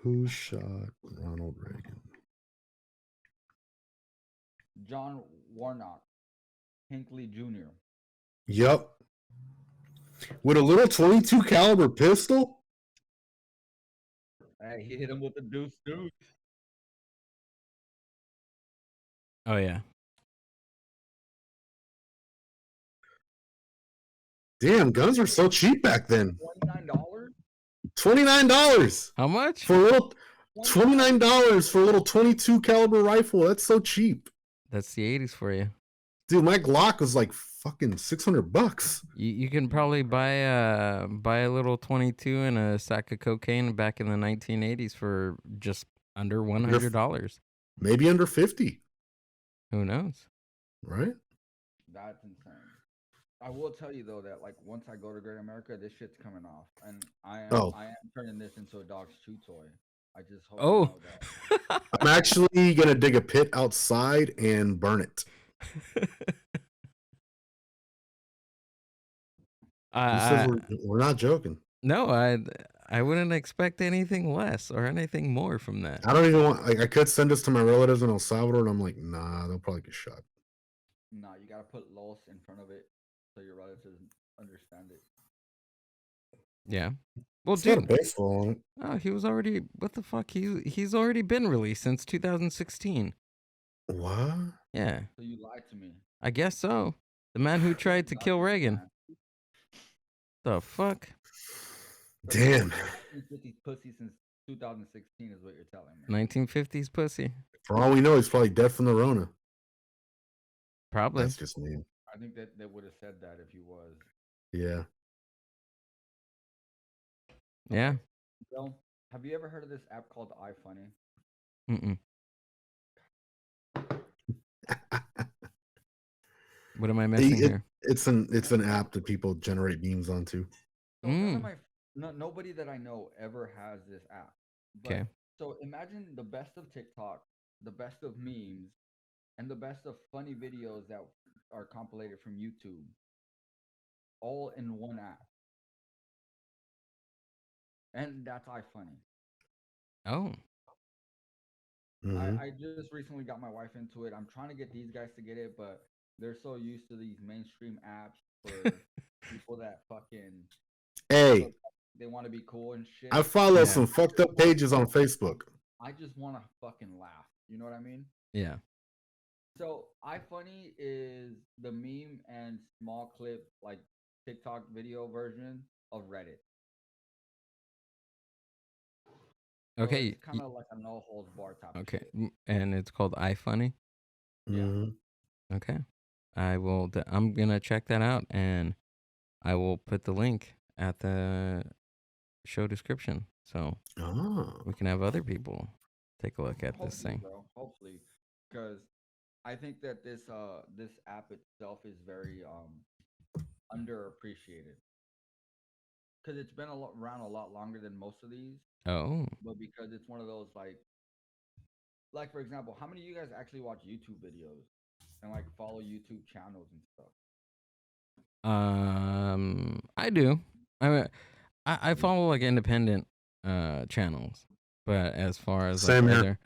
Who shot Ronald Reagan? John Warnock, Hinckley Jr. Yep. With a little 22 caliber pistol? Hey, he hit him with the deuce. Oh yeah. Damn, guns were so cheap back then. $29? $29 How much? for a little $29 for a little 22 caliber rifle. That's so cheap. That's the 80s for you. Dude, my Glock was like fucking $600. You can probably buy a little 22 and a sack of cocaine back in the 1980s for just under $100. Maybe under 50. Who knows? Right? That's insane. I will tell you though that like once I go to Great America, this shit's coming off, and I am turning this into a dog's chew toy. I just hope you know that. I'm actually gonna dig a pit outside and burn it. We're not joking. No, I wouldn't expect anything less or anything more from that. I don't even want. Like, I could send this to my relatives in El Salvador, and I'm like, nah, they'll probably get shot. Nah, you gotta put Los in front of it so your relatives understand it. Yeah. Well, It's not a dude, baseball on it. oh, he was already. What the fuck? He's already been released since 2016. What? Yeah, So you lied to me. I guess so. The man who tried to Lied kill to me, Reagan. man. The fuck? Damn. 1950s pussy since 2016 is what you're telling me. 1950s pussy. For all we know, he's probably dead from the Rona. Probably. That's just me. I think that they would have said that if he was. Yeah. Yeah. Bill, have you ever heard of this app called iFunny? Mm-mm. What am I missing here? It's an app that people generate memes onto. So nobody that I know ever has this app. But, Okay. So imagine the best of TikTok, the best of memes, and the best of funny videos that are compilated from YouTube, all in one app. And that's iFunny. Oh, Mhm. I just recently got my wife into it. I'm trying to get these guys to get it, but they're so used to these mainstream apps for people that fucking Hey, look, they want to be cool and I shit. follow yeah, some fucked up pages on Facebook. I just want to fucking laugh. You know what I mean? yeah. So iFunny is the meme and small clip like TikTok video version of Reddit. So Okay, it's kind of like a no holds bar type of okay, shit. and it's called iFunny. Yeah. Mhm. Okay, I will. I'm gonna check that out, and I will put the link at the show description, so Oh. we can have other people take a look at this Hopefully, thing. bro. Hopefully, because I think that this app itself is very underappreciated because it's been around a lot longer than most of these, Oh, but because it's one of those like for example, how many of you guys actually watch YouTube videos and like follow YouTube channels and stuff? I do. I mean, I follow like independent channels, but as far as like Same here. other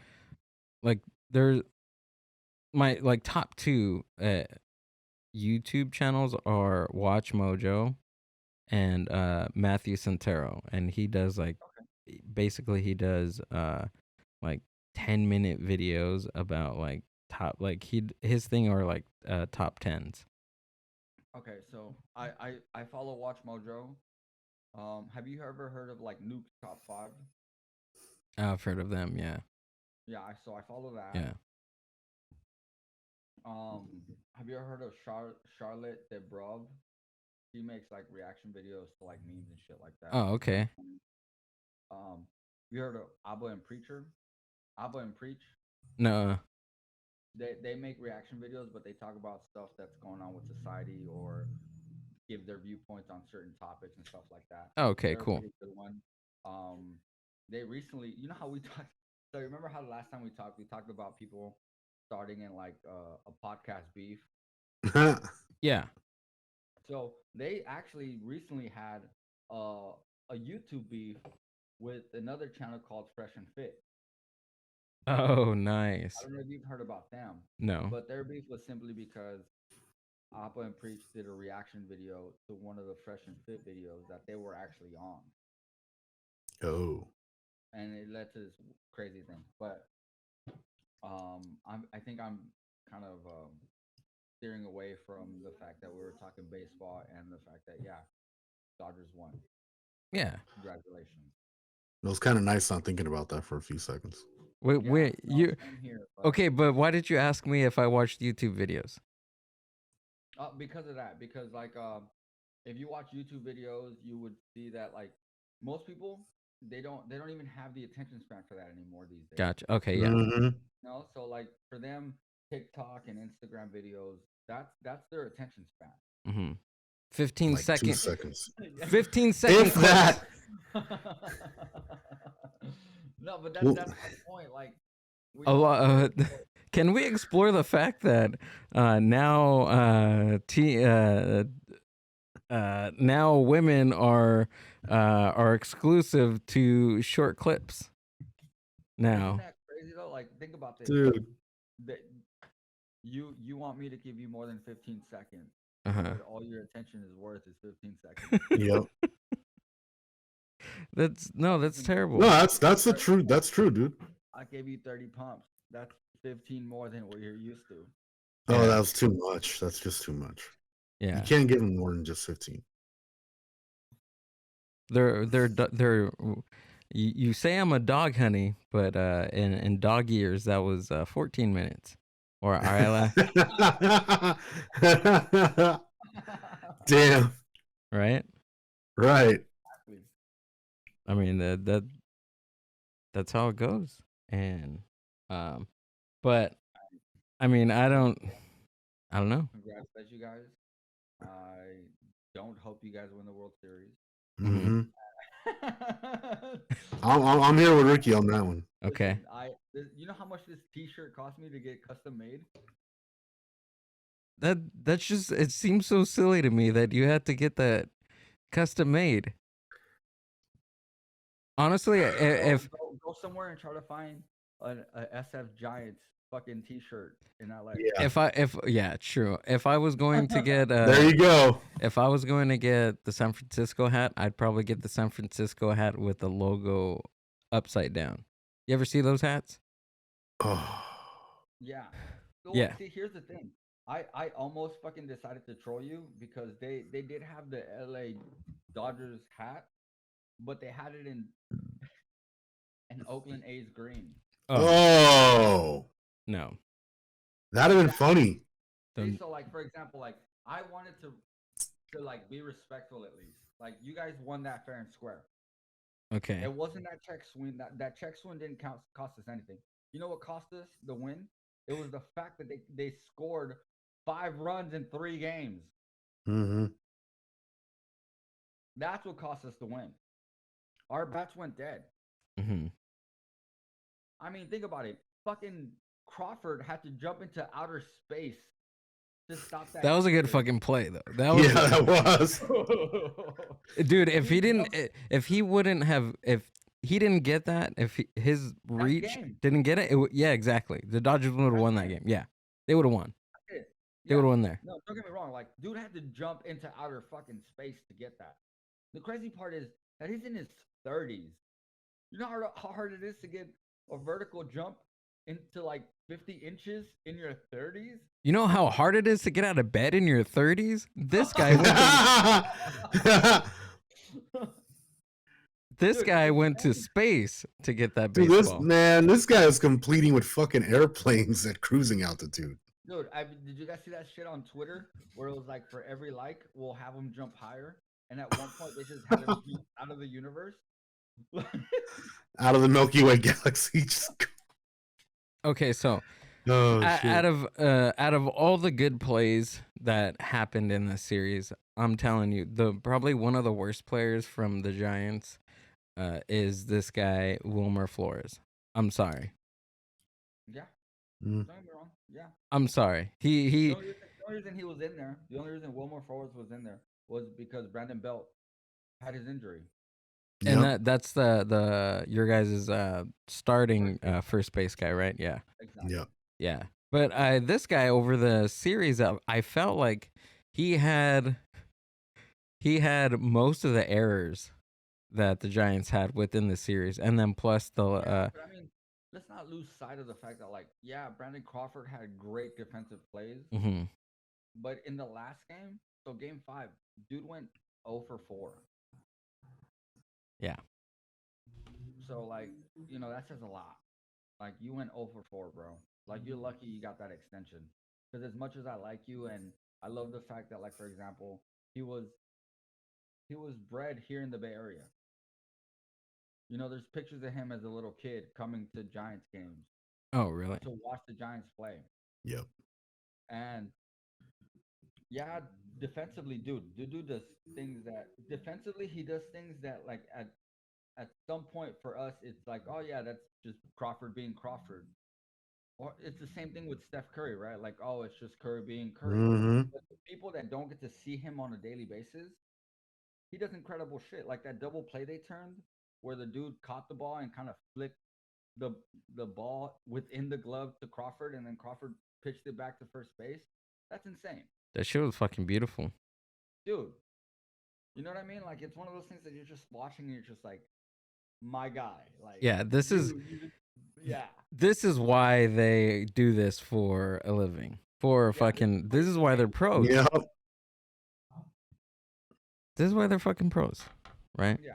like there's my like top two YouTube channels are Watch Mojo and Matthew Santero, and he does like basically he does like 10-minute videos about like top like his thing are like top tens. Okay, so I follow Watch Mojo. Have you ever heard of like Nuke's Top Five? I've heard of them, yeah. Yeah, so I follow that. Yeah. Have you ever heard of Charlotte Debrov? She makes like reaction videos to like memes and shit like that. Oh, She's kind of okay. funny. You heard of Abba and Preacher? Abba and Preach. No. They make reaction videos, but they talk about stuff that's going on with society or give their viewpoints on certain topics and stuff like that. Oh, okay, They're a cool. pretty good one. They recently, you know how we talked. So remember how the last time we talked about people starting in like a podcast beef. Yeah. So they actually recently had a YouTube beef with another channel called Fresh and Fit. Oh, I nice. don't know if you've heard about them, No. but their beef was simply because Appa and Preach did a reaction video to one of the Fresh and Fit videos that they were actually on, Oh. and it led to this crazy thing. But I think I'm kind of steering away from the fact that we were talking baseball and the fact that yeah, Dodgers won. Yeah. Congratulations. It was kind of nice not thinking about that for a few seconds. Wait, Yeah, wait, no, you same here. But, okay? But why did you ask me if I watched YouTube videos? because of that, because like if you watch YouTube videos, you would see that like most people they don't even have the attention span for that anymore these days. Gotcha. Okay, yeah. Mhm. No, so like for them, TikTok and Instagram videos, that's their attention span. Mm-hmm. 15 Like 2 second. seconds. 15 second If clips. that. No, but Well, that's my point. Like we A don't lot. care. Can we explore the fact that now now women are exclusive to short clips Isn't now? that crazy though? Like think about this. dude. That you want me to give you more than 15 seconds, Uh-huh. but all your attention is worth is 15 seconds. Yep. That's terrible. No, that's the truth. That's true, dude. I gave you 30 pumps. That's 15 more than what you're used to. Oh, Yeah. that was too much. That's just too much. You Yeah. can't give them more than just 15. They're you say I'm a dog honey, but in dog years that was 14 minutes. Or Damn. right? Right. I mean that's how it goes. And but I mean I don't know. Congratulations, you guys. I don't hope you guys win the World Series. Mm-hmm. I'm here with Ricky on that one. Okay. Listen, you know how much this T-shirt cost me to get custom made? That's just it seems so silly to me that you had to get that custom made. Honestly, if Go somewhere and try to find a SF Giants fucking T-shirt in LA. Yeah. yeah, true. If I was going to get There you go. if I was going to get the San Francisco hat, I'd probably get the San Francisco hat with the logo upside down. You ever see those hats? Oh. Yeah. Well, Yeah. see, here's the thing. I almost fucking decided to troll you because they did have the LA Dodgers hat, but they had it in an Oakland A's green. Oh. No. That'd have been funny. The- So like for example, like I wanted to like be respectful at least. Like you guys won that fair and square. okay. It wasn't that check swing. That check swing didn't cost us anything. You know what cost us the win? It was the fact that they scored 5 runs in 3 games. Mm-hmm. That's what cost us the win. Our bats went dead. hmm I mean, think about it. Fucking Crawford had to jump into outer space to stop that. That was a good injury. fucking play though. That was Yeah, that was. dude, if he He didn't jumped- if he wouldn't have if he didn't get that, if his reach game. didn't get it, yeah, exactly. The Dodgers would have won that game. Yeah. They would have won. It. They Yeah. would have won there. No, don't get me wrong. Like, dude had to jump into outer fucking space to get that. The crazy part is that he's in his 30s. You know how hard it is to get a vertical jump into like 50 inches in your 30s? You know how hard it is to get out of bed in your 30s? This guy went to, this Dude, guy it's went to insane. space to get that Dude, baseball. this guy is completing with fucking airplanes at cruising altitude. Dude, did you guys see that shit on Twitter where it was like for every like, we'll have him jump higher? And at one point, they just had him shoot out of the universe. Out of the Milky Way galaxy. Just... Okay, so Oh, out of all the good plays that happened in this series, I'm telling you, probably one of the worst players from the Giants is this guy Wilmer Flores. I'm sorry. Yeah. Mm. Don't get me wrong. Yeah. I'm sorry. The He only reason he was in there, the only reason Wilmer Flores was in there was because Brandon Belt had his injury. and Yep. that's the your guys' starting first base guy, right? Yeah. Exactly. Yep. Yeah. But this guy over the series, I felt like he had most of the errors that the Giants had within the series, and then plus the But I mean, let's not lose sight of the fact that, like, yeah, Brandon Crawford had great defensive plays, mhm. but in the last game, so game 5, dude went 0 for 4. Yeah. So, like, you know, that says a lot. Like, you went 0 for 4, bro. Like, you're lucky you got that extension. Because as much as I like you, and I love the fact that, like, for example, he was bred here in the Bay Area. You know, there's pictures of him as a little kid coming to Giants games Oh, really? to watch the Giants play. Yep. And yeah, defensively, dude does things that defensively he does things that like at some point for us it's like, oh yeah, that's just Crawford being Crawford. Or it's the same thing with Steph Curry, right? Like, oh, it's just Curry being Curry. Mm-hmm. But the people that don't get to see him on a daily basis, he does incredible shit. Like that double play they turned where the dude caught the ball and kind of flicked the ball within the glove to Crawford, and then Crawford pitched it back to first base. That's insane, That shit was fucking beautiful. dude. You know what I mean? Like it's one of those things that you're just watching and you're just like, my guy. Like, Yeah, this is yeah. this is why they do this for a living. For fucking this is why they're pros. Yep. This is why they're fucking pros, right? Yeah.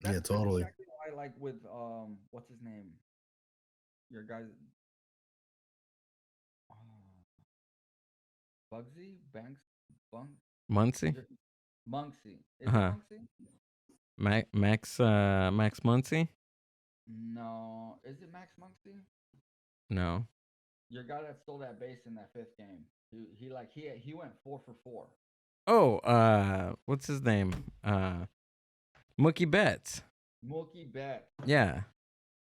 Yeah, totally. That's exactly why, like with what's his name? Your guys. Bugsy Banks Muncy? Muncy. Is Uh-huh. it Muncy? Max Muncy? No. Is it Max Muncy? No. Your guy that stole that base in that 5th game. He went 4 for 4. Oh, what's his name? Mookie Betts. Mookie Betts. Yeah.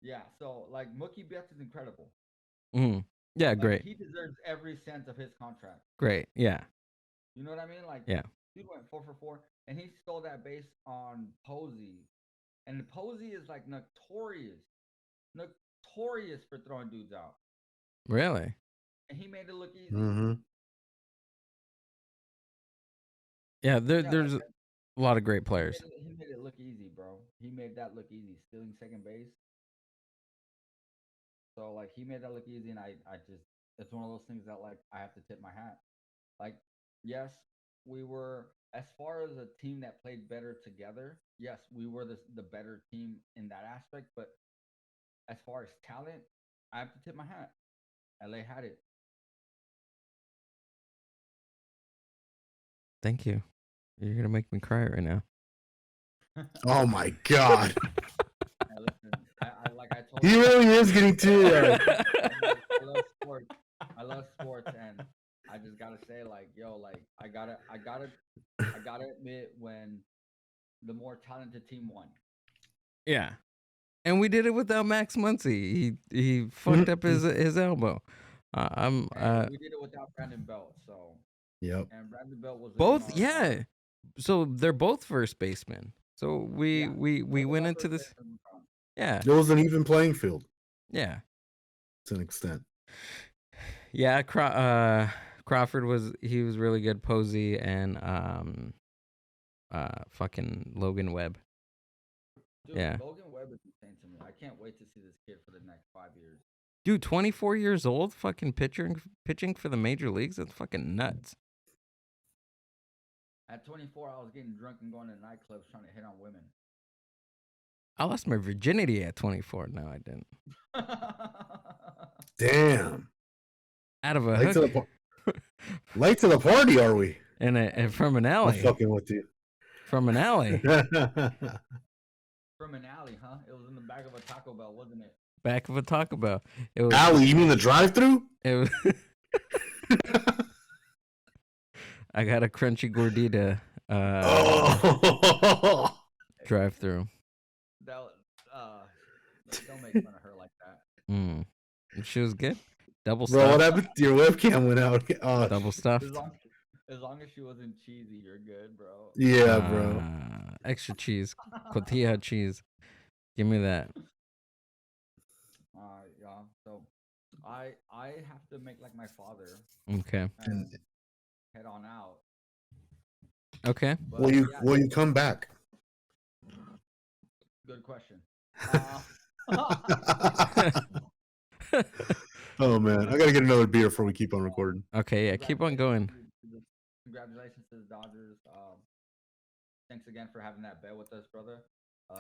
Yeah. So like Mookie Betts is incredible. hmm Yeah, Like, great. He deserves every cent of his contract. Great. Yeah. You know what I mean? Like, Yeah. dude went 4 for 4, and he stole that base on Posey, And Posey is like notorious for throwing dudes out, Really? and he made it look easy. Mm-hmm. Yeah, Yeah, there's like, a lot of great players. he made it look easy, bro. He made that look easy, stealing second base. So like he made that look easy, and I just it's one of those things that like I have to tip my hat. Like, yes, we were as far as a team that played better together. Yes, we were the better team in that aspect. But as far as talent, I have to tip my hat. LA had it. Thank you. You're gonna make me cry right now. Oh my God. Hey, listen, I like I told He you, really is getting teary-eyed. I love sports. I love sports, and I just gotta say, like, yo, like I gotta admit when the more talented team won. Yeah. And we did it without Max Muncy. He fucked up his elbow. And we did it without Brandon Belt. So Yep. and Brandon Belt was both. Yeah. So they're both first basemen. So we went into this. Yeah. It was an even playing field Yeah. to an extent. Yeah. Crawford was really good. Posey and fucking Logan Webb. Dude, Yeah. Logan Webb is insane to me. I can't wait to see this kid for the next 5 years. Dude, 24 years old, fucking pitching for the major leagues. That's fucking nuts. At 24, I was getting drunk and going to nightclubs trying to hit on women. I lost my virginity at 24. No, I didn't. Damn. Out of a Late hook. Late to the party, are we? And from an I'm alley. fucking with you. From an alley. From an alley, huh? It was in the back of a Taco Bell, wasn't it? Back of a Taco Bell. It was Alley, you mean the drive-through? It was I got a crunchy gordita drive through. That don't make fun of her like that. She was good. Double Bro, stuffed. what happened? Your webcam went out. Double stuffed. As long as she wasn't cheesy, you're good, bro. Yeah, bro. Extra cheese. Cotija cheese. Give me that. Yeah. So I have to make like my father Okay. and head on out. Okay. But, Will yeah, you come back? Good question. Oh man, I gotta get another beer before we keep on recording. Okay, yeah, keep on going. Congratulations to the Dodgers. Thanks again for having that bet with us, brother.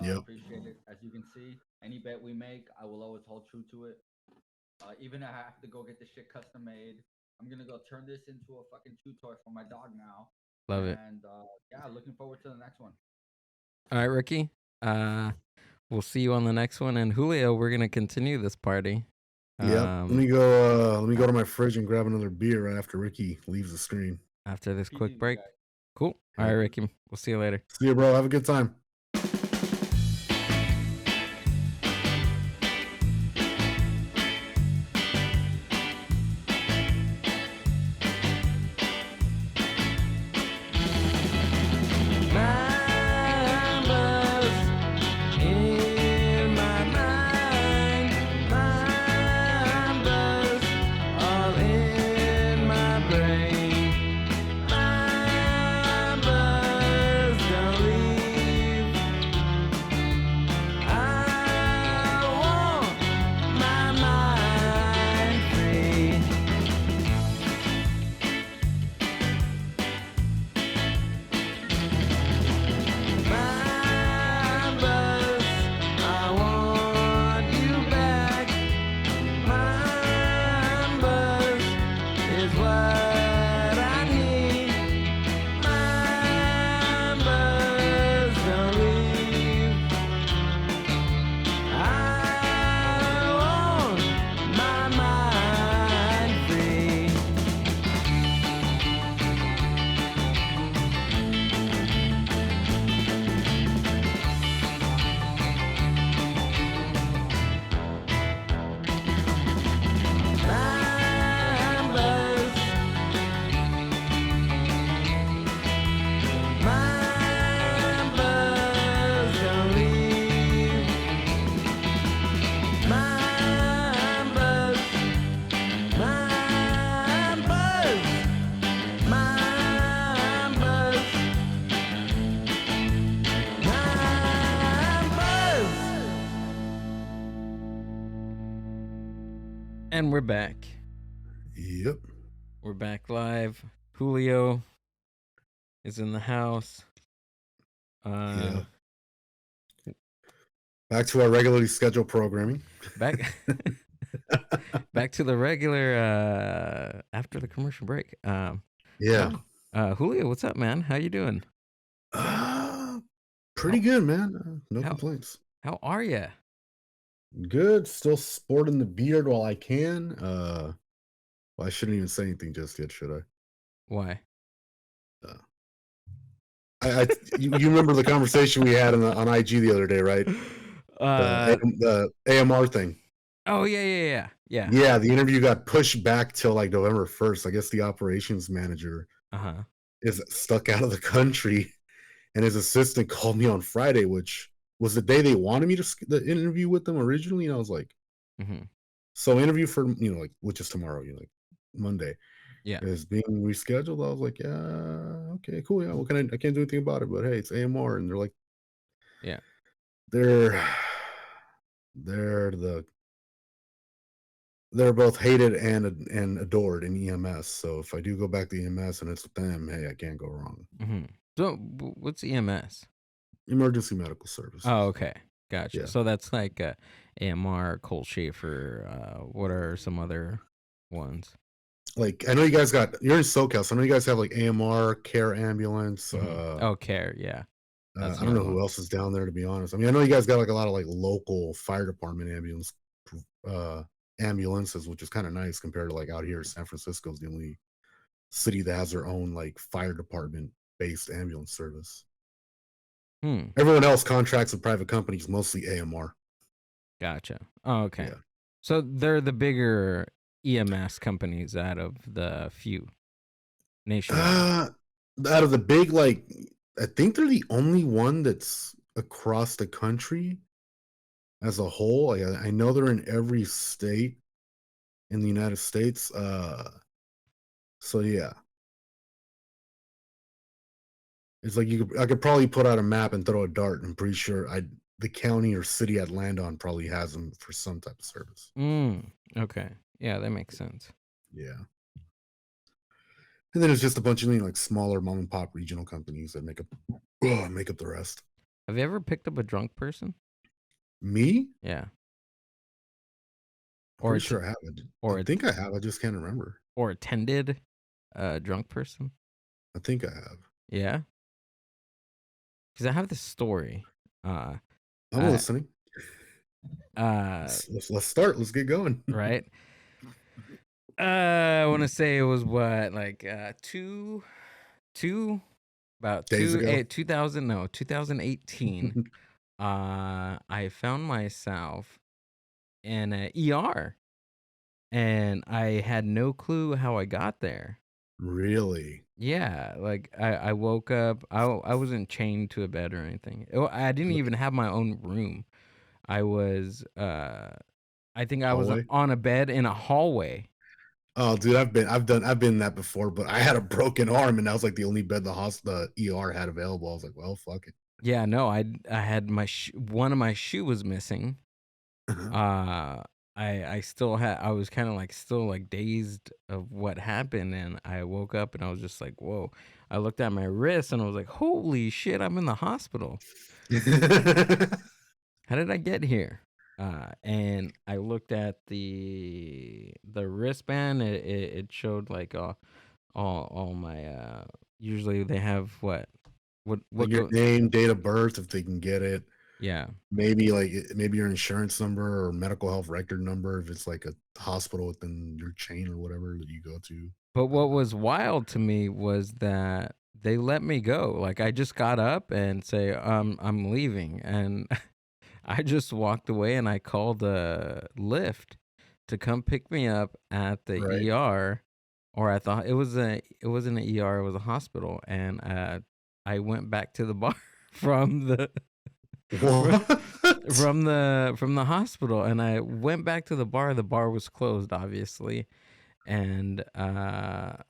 Yep. Appreciate it. As you can see, any bet we make, I will always hold true to it. Even if I have to go get this shit custom made, I'm gonna go turn this into a fucking chew toy for my dog now. Love it. And yeah, looking forward to the next one. All right, Ricky. We'll see you on the next one. And Julio, we're gonna continue this party. Yeah. Let me go to my fridge and grab another beer right after Ricky leaves the screen. After this Easy, quick break. guys. Cool. All right, Ricky. We'll see you later. See you, bro. Have a good time. And we're back. Yep. We're back live. Julio is in the house. Yeah. Back to our regularly scheduled programming. Back to the regular after the commercial break. Yeah. Julio, what's up, man? How you doing? Pretty good, man. No how- complaints. How are you? Good. Still sporting the beard while I can. Well, I shouldn't even say anything just yet, should I? Why? You remember the conversation we had on IG the other day, right? The AMR thing. Oh yeah. Yeah, the interview got pushed back till like November 1st. I guess the operations manager is stuck out of the country, and his assistant called me on Friday, which was the day they wanted me to the interview with them originally. And I was like, so interview for like, which is tomorrow, like Monday. Yeah, is being rescheduled. I was like, yeah, okay, cool. Yeah, what can I can't do anything about it, but hey, it's AMR, and they're like, yeah, they're both hated and adored in EMS. So if I do go back to EMS and it's with them, hey, I can't go wrong. So what's EMS? Emergency medical services. Oh, okay, gotcha. Yeah. So that's like AMR, Colt Schaefer. What are some other ones? Like I know you guys you're in SoCal, so I know you guys have like AMR, Care Ambulance. Care, yeah. I don't know who else is down there, to be honest. I mean, I know you guys got like a lot of like local fire department ambulances, which is kind of nice compared to like out here. San Francisco is the only city that has their own like fire department based ambulance service. Everyone else contracts with private companies, mostly AMR. Gotcha. Oh, okay. Yeah. So they're the bigger EMS companies out of the few nationwide. Out of the big, like, I think they're the only one that's across the country as a whole. I know they're in every state in the United States. So yeah, it's like I could probably put out a map and throw a dart. I'm pretty sure the county or city I'd land on probably has them for some type of service. Okay. Yeah, that makes sense. Yeah. And then it's just a bunch of like smaller mom and pop regional companies that make up the rest. Have you ever picked up a drunk person? Me? Yeah. I'm pretty sure I haven't. I think I have. I just can't remember. Or attended a drunk person? I think I have. Yeah. Because I have this story. I'm listening. Let's start. Let's get going. Right. I want to say it was what, like Days ago? 2018. I found myself in an ER, and I had no clue how I got there. Really? Yeah, like I woke up. I wasn't chained to a bed or anything. I didn't even have my own room. I was I think I was on a bed in a hallway. Oh, dude, I've been in that before, but I had a broken arm, and that was like the only bed the ER had available. I was like, well, fuck it. Yeah, no, I had my one of my shoe was missing. I was kind of like still like dazed of what happened, and I woke up and I was just like, whoa. I looked at my wrist and I was like, holy shit, I'm in the hospital. How did I get here? And I looked at the wristband. It showed like all my usually they have what like your name, date of birth, if they can get it. Yeah. Maybe your insurance number or medical health record number if it's like a hospital within your chain or whatever that you go to. But what was wild to me was that they let me go. Like I just got up and say, I'm leaving. And I just walked away and I called a Lyft to come pick me up at the ER. Or I thought it wasn't an ER, it was a hospital. And I went back to the bar from the from the hospital, and I went back to the bar. The bar was closed, obviously, and I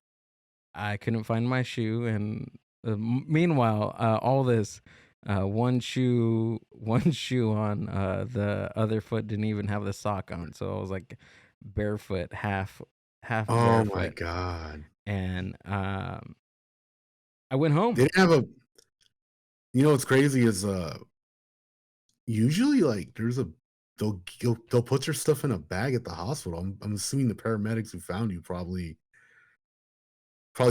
couldn't find my shoe. And meanwhile, all this one shoe on the other foot didn't even have the sock on. So I was like, barefoot, half Oh my barefoot, god. and I went home. They didn't have a. You know what's crazy is usually like there's a they'll put your stuff in a bag at the hospital. I'm assuming the paramedics who found you probably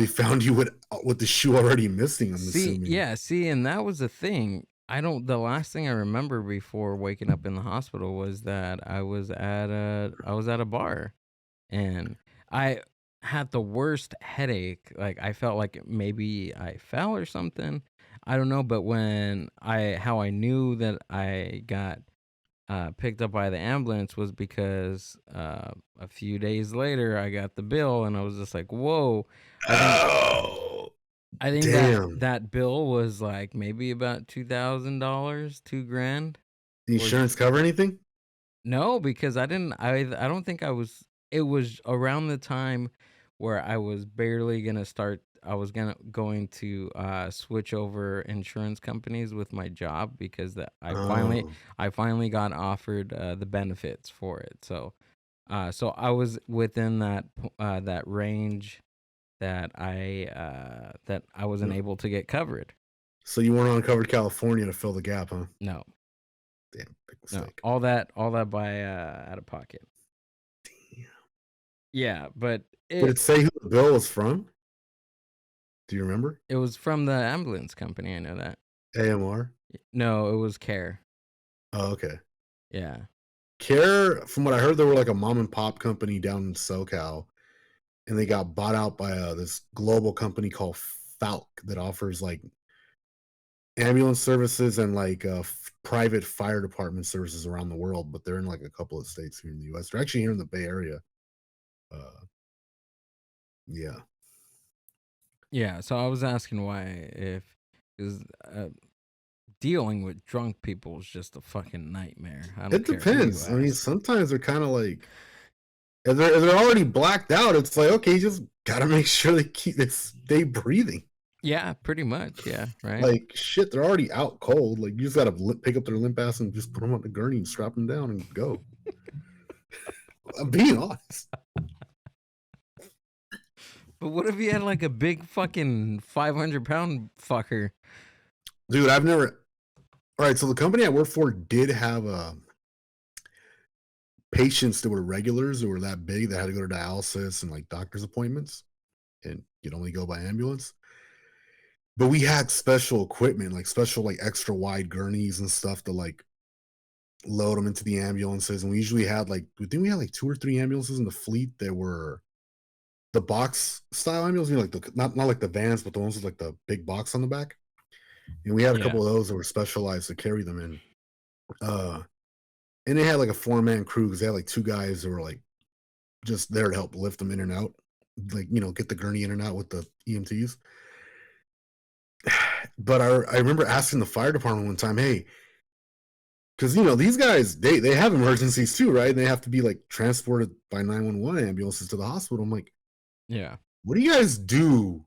found you with the shoe already missing. I'm assuming. See, and that was the thing. The last thing I remember before waking up in the hospital was that I was at a bar, and I had the worst headache. Like, I felt like maybe I fell or something. I don't know, but how I knew that I got picked up by the ambulance was because a few days later I got the bill, and I was just like, "Whoa!" I think Oh, I think that damn. that bill was like maybe about $2,000, 2 grand. The Or insurance cover anything? no, because I don't think I was. It was around the time where I was barely gonna start. I was going to switch over insurance companies with my job, because Oh, I finally got offered the benefits for it. So I was within that range that I wasn't no. able to get covered. So you weren't on Covered California to fill the gap, huh? No, Damn, big no, mistake. all that by out of pocket. Damn. Yeah, but Did it say who the bill was from? Do you remember? it was from the ambulance company. I know that. AMR. No, it was Care. Oh, okay. Yeah. Care, from what I heard, they were like a mom and pop company down in SoCal, and they got bought out by this global company called Falk that offers like ambulance services and like private fire department services around the world. But they're in like a couple of states here in the U.S. They're actually here in the Bay Area. Uh, yeah. Yeah, so I was asking why, if because dealing with drunk people is just a fucking nightmare. I don't It care who you depends. I mean, ask. sometimes they're kind of like if they're already blacked out. It's like, okay, you just gotta make sure they stay breathing. Yeah, pretty much. Yeah, right. Like shit, they're already out cold. Like you just gotta pick up their limp ass and just put them on the gurney and strap them down and go. I'm being honest, But what if you had like a big fucking 500-pound fucker? dude. I've never. All right, so the company I work for did have patients that were regulars that were that big that had to go to dialysis and like doctor's appointments, and you'd only go by ambulance. But we had special equipment, like special like extra wide gurneys and stuff to like load them into the ambulances. And we usually had like I think we had like 2 or 3 ambulances in the fleet that were the box style ambulances, you know, like the not like the vans, but the ones with like the big box on the back. And we had a Yeah. couple of those that were specialized to carry them in. And they had like a 4-man crew because they had like 2 guys that were like just there to help lift them in and out, like get the gurney in and out with the EMTs. But I remember asking the fire department one time, hey, because these guys they have emergencies too, right? And they have to be like transported by 911 ambulances to the hospital. I'm like, Yeah. what do you guys do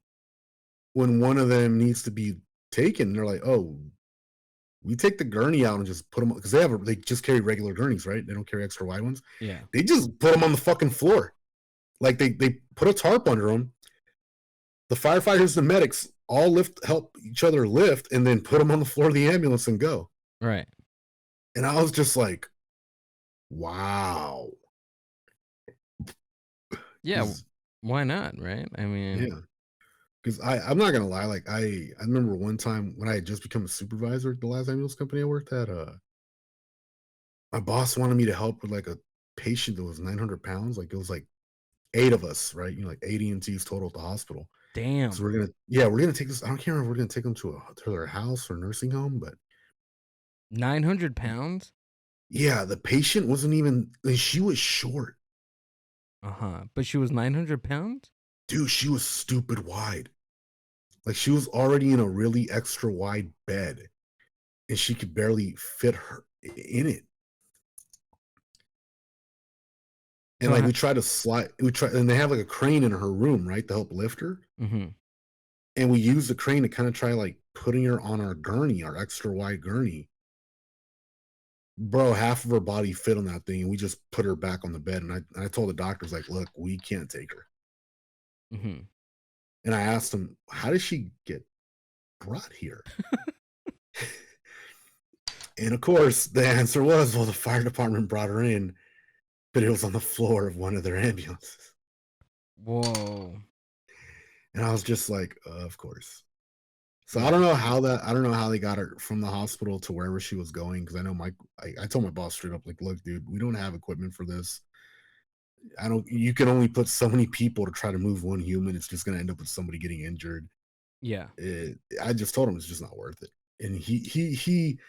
when one of them needs to be taken? And they're like, oh, we take the gurney out and just put them, because they just carry regular gurneys, right? They don't carry extra wide ones. Yeah. They just put them on the fucking floor. Like they put a tarp under them. The firefighters and medics all help each other lift, and then put them on the floor of the ambulance and go. Right. And I was just like, wow. Yeah. Why not? Right. I mean. Yeah. Because I'm not gonna lie, like I remember one time when I had just become a supervisor at the last ambulance company I worked at, my boss wanted me to help with like a patient that was 900 pounds. Like it was like 8 of us, right? Like 8 EMTs total at the hospital. Damn. So we're gonna take this. I can't remember if we're gonna take them to their house or nursing home, but 900 pounds. yeah, the patient wasn't even. She was short, But she was 900 pounds. dude. She was stupid wide. Like she was already in a really extra wide bed, and she could barely fit her in it. And So like we tried to slide, and they have like a crane in her room, right, to help lift her. Mm-hmm. And we used the crane to kind of try like putting her on our gurney, our extra wide gurney. bro, half of her body fit on that thing, and we just put her back on the bed. And I told the doctors, like, look, we can't take her. Mm-hmm. And I asked him, how did she get brought here? And of course, the answer was, well, the fire department brought her in, but it was on the floor of one of their ambulances. Whoa. And I was just like, of course. So Yeah. I don't know how they got her from the hospital to wherever she was going. Cause I know I told my boss straight up, like, look, dude, we don't have equipment for this. You can only put so many people to try to move one human. It's just going to end up with somebody getting injured. Yeah. I just told him it's just not worth it. And he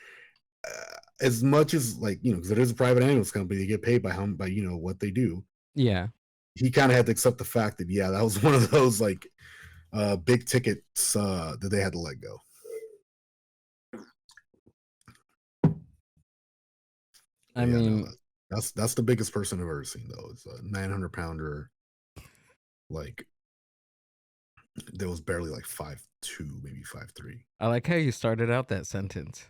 as much as, like, you know, because it is a private ambulance company, they get paid by you know what they do. Yeah. He kind of had to accept the fact that, yeah, that was one of those, like, big tickets that they had to let go. I mean, that's the biggest person I've ever seen, though. It's a 900-pounder, like, that was barely like 5'2", maybe 5'3". I like how you started out that sentence.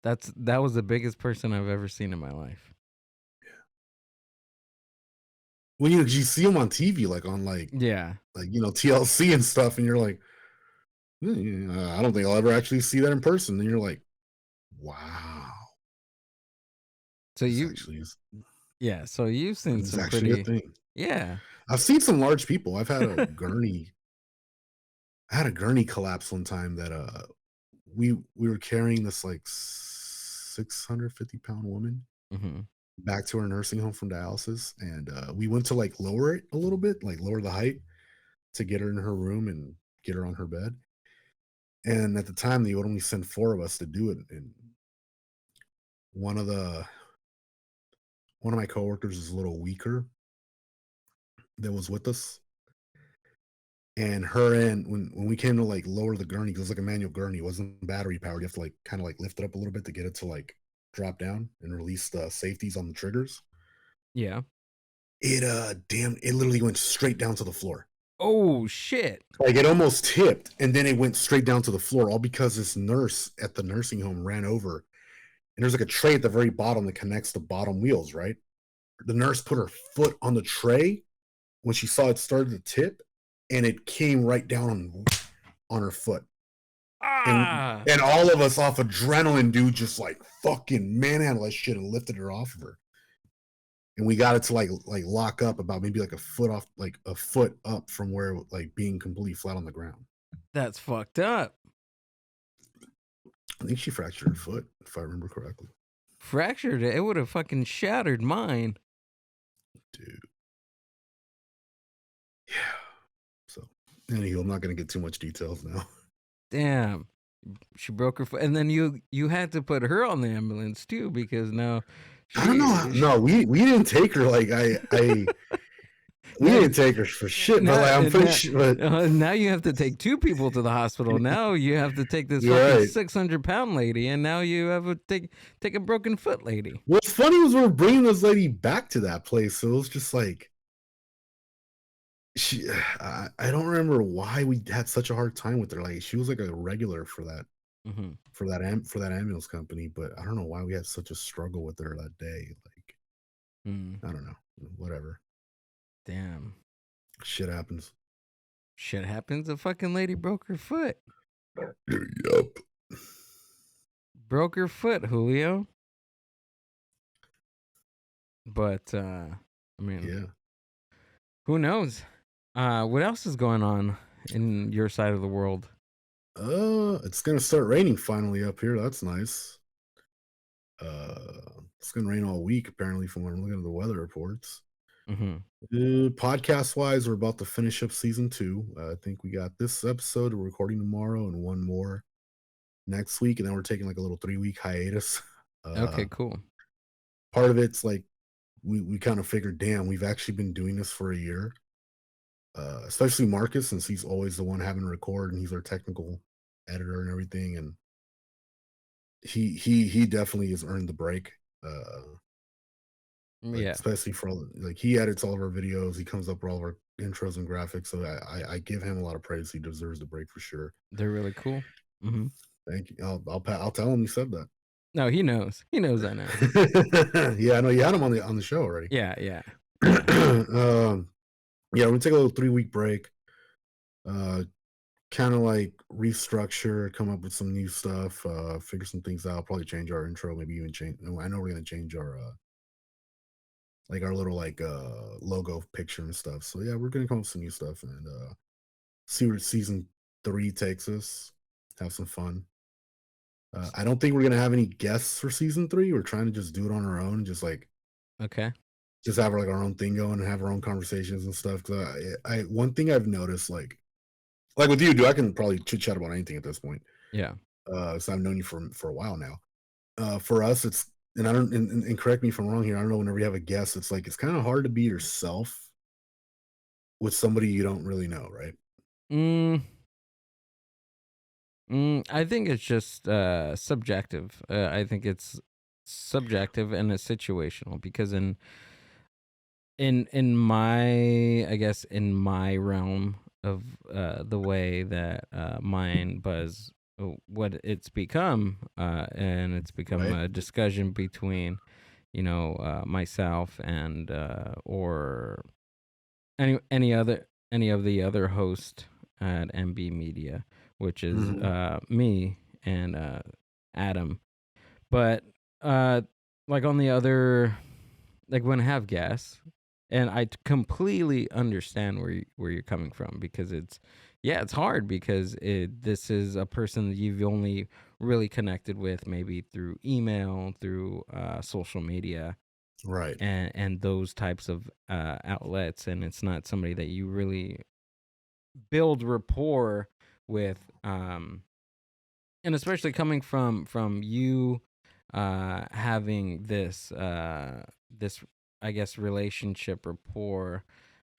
That was the biggest person I've ever seen in my life. When you see them on TV, like on Yeah. you know, TLC and stuff, and you're like, I don't think I'll ever actually see that in person. And you're like, wow. So yeah. So you've seen It's some actually a pretty. thing. Yeah. I've seen some large people. I've had a gurney. I had a gurney collapse one time that we were carrying this like 650-pound woman Mm-hmm. back to her nursing home from dialysis, and we went to like lower it a little bit, like lower the height to get her in her room and get her on her bed. And at the time, they would only send 4 of us to do it, and one of my coworkers is a little weaker that was with us. And when we came to like lower the gurney, because it was like a manual gurney, it wasn't battery powered. You have to like kind of like lift it up a little bit to get it to like drop down and release the safeties on the triggers. Yeah. It it literally went straight down to the floor. Oh shit. Like, it almost tipped, and then it went straight down to the floor, all because this nurse at the nursing home ran over. And there's like a tray at the very bottom that connects the bottom wheels, right? The nurse put her foot on the tray when she saw it started to tip, and it came right down on her foot. Ah. And all of us off adrenaline, dude, just like fucking manhandled that shit and lifted her off of her. And we got it to like lock up about maybe like a foot up from where, like, being completely flat on the ground. That's fucked up. I think she fractured her foot, if I remember correctly. Fractured it. It would have fucking shattered mine. Dude. Yeah. So, anyway, I'm not going to get too much details now. Damn. She broke her foot. And then you had to put her on the ambulance too, because now I don't know. No, we didn't take her. Like, we didn't take her for shit, but like, I'm pretty sure. But now you have to take 2 people to the hospital. Now you have to take this You're fucking right. 600-pound lady, and now you have to take a broken foot lady. What's funny was we were bringing this lady back to that place, so it was just like, I don't remember why we had such a hard time with her. Like, she was like a regular for that Mm-hmm. for that ambulance company, but I don't know why we had such a struggle with her that day. Like, I don't know, whatever. Damn. Shit happens. Shit happens. A fucking lady broke her foot. Yup. Broke her foot, Julio. But I mean, Yeah. who knows? What else is going on in your side of the world? It's gonna start raining finally up here. That's nice. It's gonna rain all week, apparently, from what I'm looking at the weather reports. Mm-hmm. Podcast wise, we're about to finish up season 2. I think we got this episode we're recording tomorrow and one more next week, and then we're taking like a little 3-week hiatus. Okay, cool. Part of it's like we kind of figured, damn, we've actually been doing this for a year. Especially Marcus, since he's always the one having to record, and he's our technical editor and everything, and he definitely has earned the break. Like, Yeah, especially for like, he edits all of our videos, he comes up with all of our intros and graphics, so I give him a lot of praise. He deserves the break for sure. they're really cool. Mm-hmm. Thank you. I'll tell him you said that. No, he knows. He knows I know. Yeah, I know you had him on the show already. Yeah, yeah. Yeah, we're gonna take a little 3-week break. Kind of like restructure, come up with some new stuff, figure some things out, probably change our intro, maybe even change. I know we're gonna change our like our little like logo picture and stuff. So yeah, we're gonna come up with some new stuff and see where season 3 takes us. Have some fun. I don't think we're gonna have any guests for season 3. We're trying to just do it on our own, just like Okay. just have like our own thing going and have our own conversations and stuff. Cause I one thing I've noticed, like with you, dude, I can probably chit chat about anything at this point. Yeah. So I've known you for a while now. For us, it's and I don't and correct me if I'm wrong here. I don't know. Whenever you have a guest, it's like it's kind of hard to be yourself with somebody you don't really know, right? Mm, I think it's just subjective. I think it's subjective and it's situational because in my, I guess, in my realm of the way that Mindbuzz, what it's become, and it's become Right. a discussion between, myself and or any of the other hosts at MB Media, which is Mhm. me and Adam. But like on the other, like when I have guests, and completely understand where you're coming from because it's hard because this is a person that you've only really connected with maybe through email, through social media, Right. and those types of outlets, and it's not somebody that you really build rapport with, and especially coming from you having this, I guess, relationship rapport,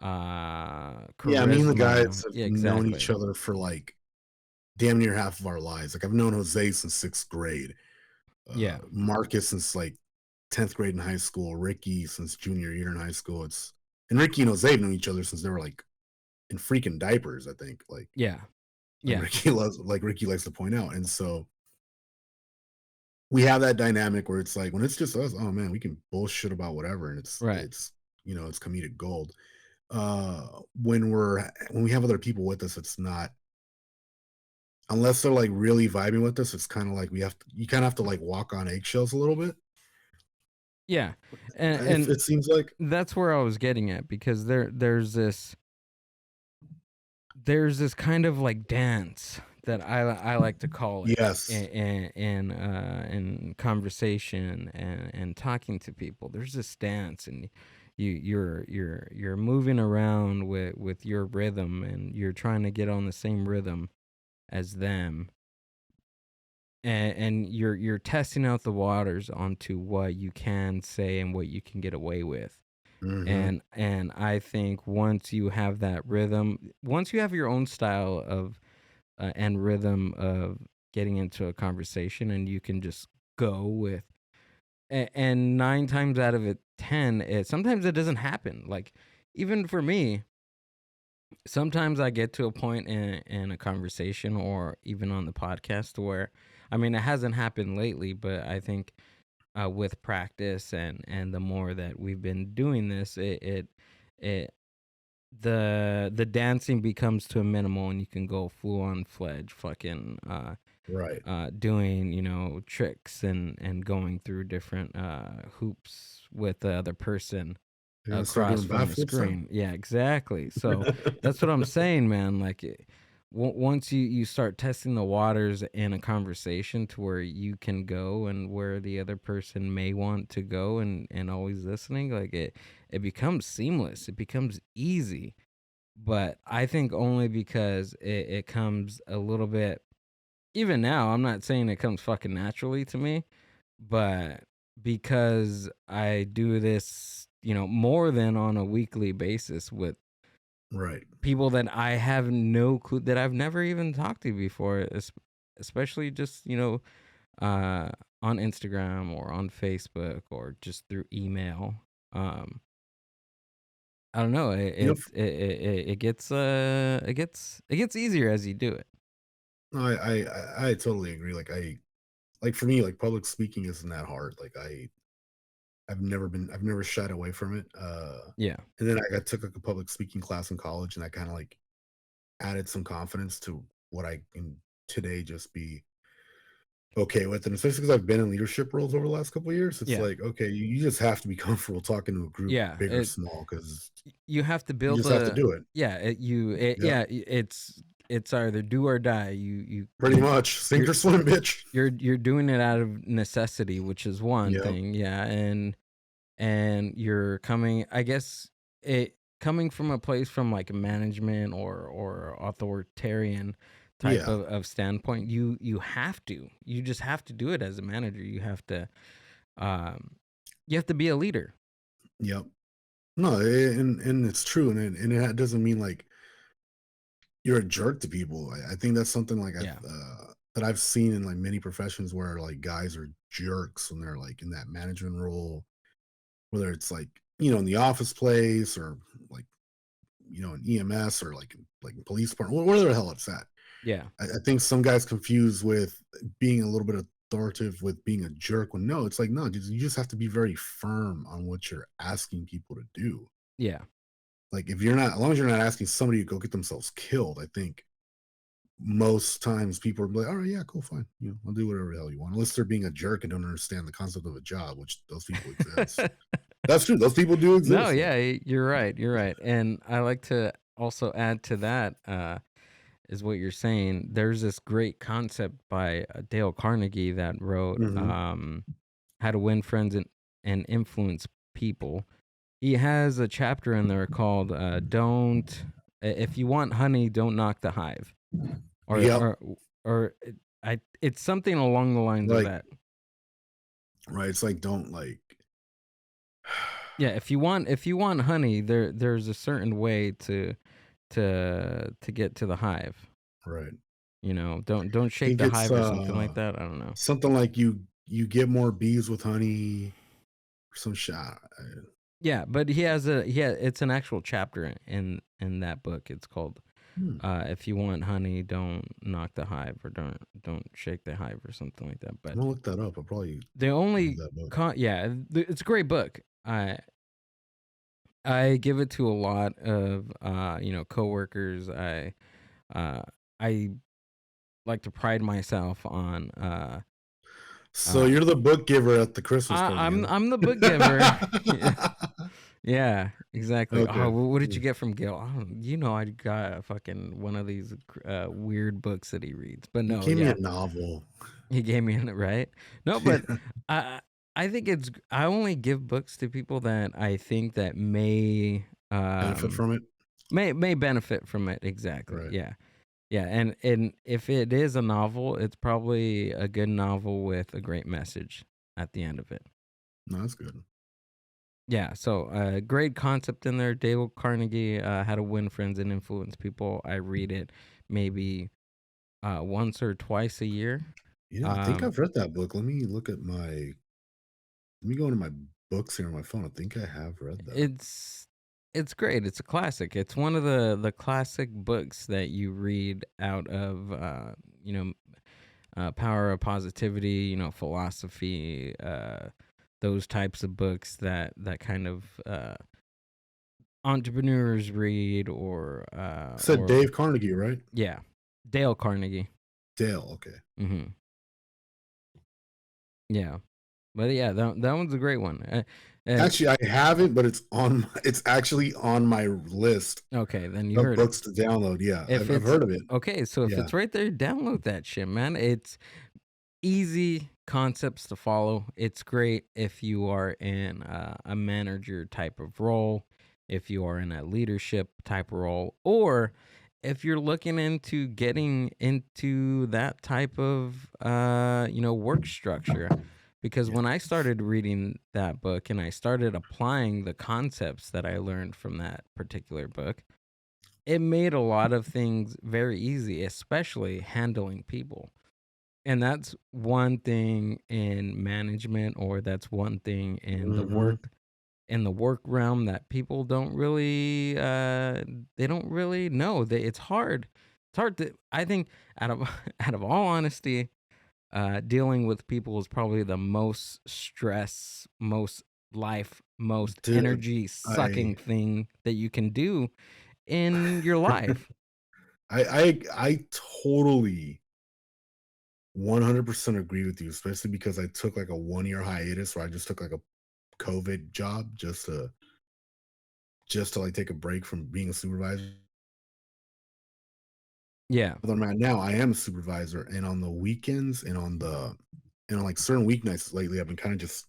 Yeah, me and the charisma. guys have Yeah, known each exactly. other for like damn near half of our lives. Like I've known Jose since 6th grade, Yeah, Marcus since like 10th grade in high school, Ricky since junior year in high school. And Ricky and Jose have known each other since they were like in freaking diapers, I think. yeah, Like yeah. Ricky likes to point out. And so we have that dynamic where it's like when it's just us, oh man, we can bullshit about whatever, and Right. it's comedic gold. When we have other people with us, it's not, unless they're like really vibing with us, it's kind of like you kind of have to like walk on eggshells a little bit. Yeah, If and it seems like that's where I was getting at because there's this kind of like dance that I like to call it yes, in conversation and talking to people. There's this dance, and you're moving around with your rhythm, and you're trying to get on the same rhythm as them, and you're testing out the waters onto what you can say and what you can get away with. hmm And I think once you have that rhythm, once you have your own style of and rhythm of getting into a conversation, and you can just go with, and 9 times out of 10, sometimes it doesn't happen. Like even for me, sometimes I get to a point in a conversation or even on the podcast where, I mean, it hasn't happened lately, but I think with practice and the more that we've been doing this, it the dancing becomes to a minimal, and you can go full on fledged fucking right. doing tricks and going through different hoops with the other person You're gonna start across doing from the backflips now. screen. Yeah, exactly. So that's what I'm saying, man. Like once you start testing the waters in a conversation to where you can go and where the other person may want to go, and always listening, like it becomes seamless. It becomes easy. But I think only because it comes a little bit, even now, I'm not saying it comes fucking naturally to me, but because I do this, more than on a weekly basis with Right. people that I have no clue, that I've never even talked to before, especially just, uh, on Instagram or on Facebook or just through email. Um, I don't know. You know, It gets easier as you do it. no, I totally agree. Like like for me, like public speaking isn't that hard. Like I've never shied away from it. Yeah. And then I took like a public speaking class in college, and I kind of like added some confidence to what I can today just be okay with. And especially because I've been in leadership roles over the last couple of years, it's Yeah. like, okay, you just have to be comfortable talking to a group, Yeah. big or small, because You have to you build just have to a do it. yeah. Yep. It's either do or die. Pretty much. Sink you're or swim, bitch. you're doing it out of necessity, which is one Yep. thing. Yeah, and you're coming. I guess it coming from a place from like management or authoritarian type Yeah. of standpoint. You just have to do it as a manager. Um you have to be a leader. Yep. No, and it's true, and it doesn't mean like you're a jerk to people. I think that's something like Yeah. that I've seen in like many professions where like guys are jerks when they're like in that management role, whether it's like in the office place or like in EMS or like police department, whatever the hell it's at. Yeah. I think some guys confuse with being a little bit authoritative with being a jerk. When no, it's like no, dude, you just have to be very firm on what you're asking people to do. Yeah. Like if you're not, as long as you're not asking somebody to go get themselves killed, I think most times people are like, all right, yeah, cool, fine, I'll do whatever the hell you want, unless they're being a jerk and don't understand the concept of a job, which those people exist. That's true. Those people do exist. No, yeah, you're right. You're right. And I like to also add to that is what you're saying. There's this great concept by Dale Carnegie that wrote Mhm. How to Win Friends and Influence People. He has a chapter in there called Don't If You Want Honey, Don't Knock the Hive. Or Yep. or it's something along the lines of Like that. right. It's like don't like Yeah, if you want honey, there's a certain way to get to the hive. right. Don't I shake think the it's hive or something like that. I don't know. something like you get more bees with honey or some shot. Yeah, but it's an actual chapter in that book. It's called If You Want Honey, Don't Knock the Hive, or don't shake the hive, or something like that. But I'm gonna look that up. I'll probably the read only that book. it's a great book. I give it to a lot of coworkers. I like to pride myself on So you're the book giver at the Christmas party. I'm the book giver. Yeah, exactly. Okay. Oh, what did you get from Gil? I got fucking one of these weird books that he reads. But You no, gave me yeah, a novel. he gave me it right. No, but I think I only give books to people that I think that may Benefit from it. may benefit from it. Exactly. Right. Yeah. Yeah, and if it is a novel, it's probably a good novel with a great message at the end of it. No, that's good. Yeah, so great concept in there. Dale Carnegie, How to Win Friends and Influence People. I read it maybe once or twice a year. Yeah, I think I've read that book. Let me go into my books here on my phone. I think I have read that. It's great. It's a classic. It's one of the classic books that you read out of Power of Positivity, philosophy, those types of books that kind of entrepreneurs read or Said Dave Carnegie, right? yeah, Dale Carnegie. Dale, okay. Mm-hmm. Yeah, but yeah, that one's a great one. Actually, I haven't, but it's actually on my list Okay, then you of heard books it. to download. Yeah, If I've heard of it. Okay, so if Yeah. it's right there, download that shit, man. It's easy concepts to follow. It's great if you are in a manager type of role, if you are in a leadership type of role, or if you're looking into getting into that type of work structure. Because when I started reading that book and I started applying the concepts that I learned from that particular book, it made a lot of things very easy, especially handling people. And that's one thing in management, or that's one thing in the work realm that people don't really they don't really know. It's hard. It's hard to, I think, out of out of all honesty, dealing with people is probably the most stress, most life, most Dude, energy sucking I thing that you can do in your life. I totally 100% agree with you, especially because I took like a 1 year hiatus where I just took like a COVID job just to like take a break from being a supervisor. Yeah. But I'm at now, I am a supervisor, and on the weekends and on like certain weeknights lately, I've been kind of just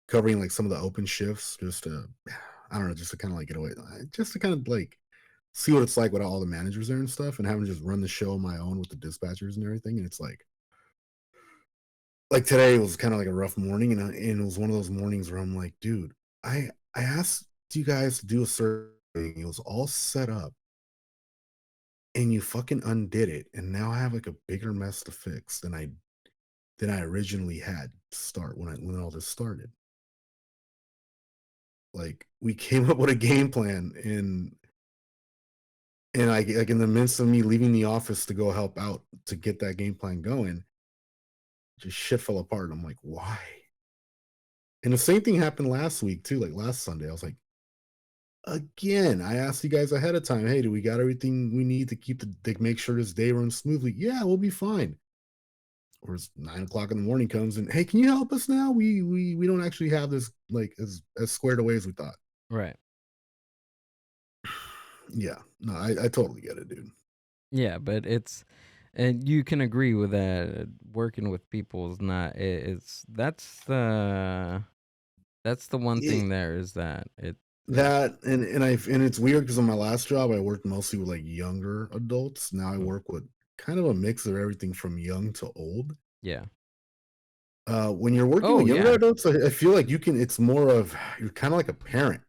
covering like some of the open shifts, just to I don't know, just to kind of like get away, just to kind of like see what it's like with all the managers there and stuff, and having to just run the show on my own with the dispatchers and everything. And it's like today was kind of like a rough morning, and it was one of those mornings where I'm like, dude, I asked you guys to do a certain thing. It was all set up, and you fucking undid it, and now I have like a bigger mess to fix than I originally had to start when all this started. Like we came up with a game plan, and like in the midst of me leaving the office to go help out to get that game plan going, just shit fell apart. I'm like, why? And the same thing happened last week too. Like last Sunday, I was like, again, I asked you guys ahead of time, hey, do we got everything we need to make sure this day runs smoothly? Yeah, we'll be fine. Or it's 9 o'clock in the morning comes and hey, can you help us now? We don't actually have this like as squared away as we thought. Right. Yeah, no, I totally get it, dude. Yeah, but and you can agree with that. Working with people is not. That's the one It, thing there is that it. that and it's weird because on my last job I worked mostly with like younger adults. Now I Mm, work with kind of a mix of everything from young to old. yeah. When you're working Oh with younger yeah. adults, I feel like it's more of you're kind of like a parent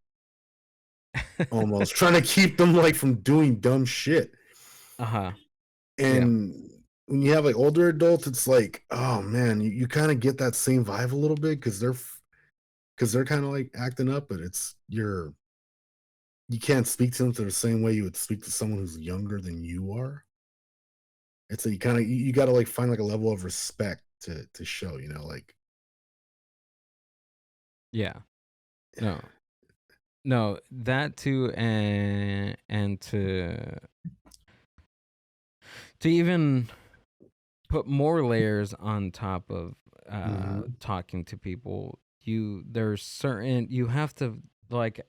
almost trying to keep them like from doing dumb shit. Uh-huh. Yeah. And when you have like older adults, it's like, oh man, you kind of get that same vibe a little bit because they're kind of like acting up, but you can't speak to them the same way you would speak to someone who's younger than you are. It's like you kind of you got to like find like a level of respect to show, like Yeah. No. No, that too, and to even put more layers on top of mhm, talking to people, you have to, like,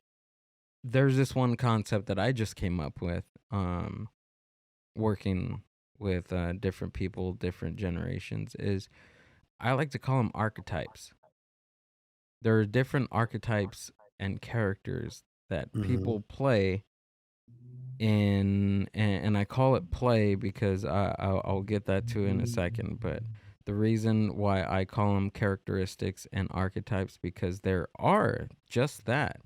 there's this one concept that I just came up with, working with different people, different generations, is I like to call them archetypes. There are different archetypes and characters that mhm. people play and I call it play because I'll get that to in a second. But the reason why I call them characteristics and archetypes, because there are just that.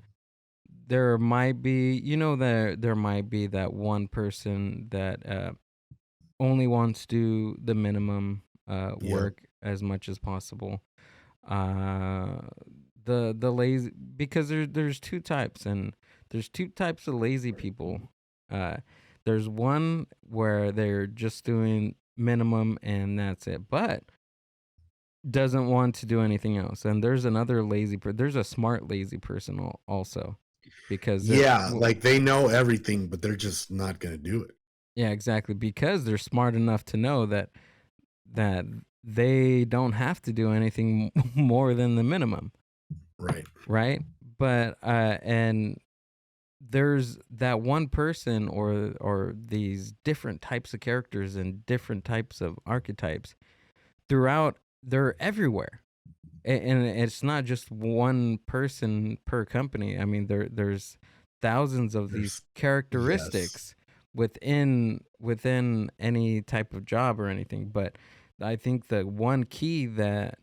There might be, there might be that one person that only wants to do the minimum Yep. work as much as possible. Uh, the lazy, because there's two types, and there's two types of lazy people. Uh, there's one where they're just doing minimum and that's it, but doesn't want to do anything else. And there's another there's a smart lazy person also, because Yeah, like they know everything, but they're just not gonna do it. yeah, exactly, because they're smart enough to know that they don't have to do anything more than the minimum, Right. right? But and there's that one person or these different types of characters and different types of archetypes throughout. They're everywhere, and it's not just one person per company. I mean, there's thousands of these There's yes. characteristics within any type of job or anything. But I think the one key that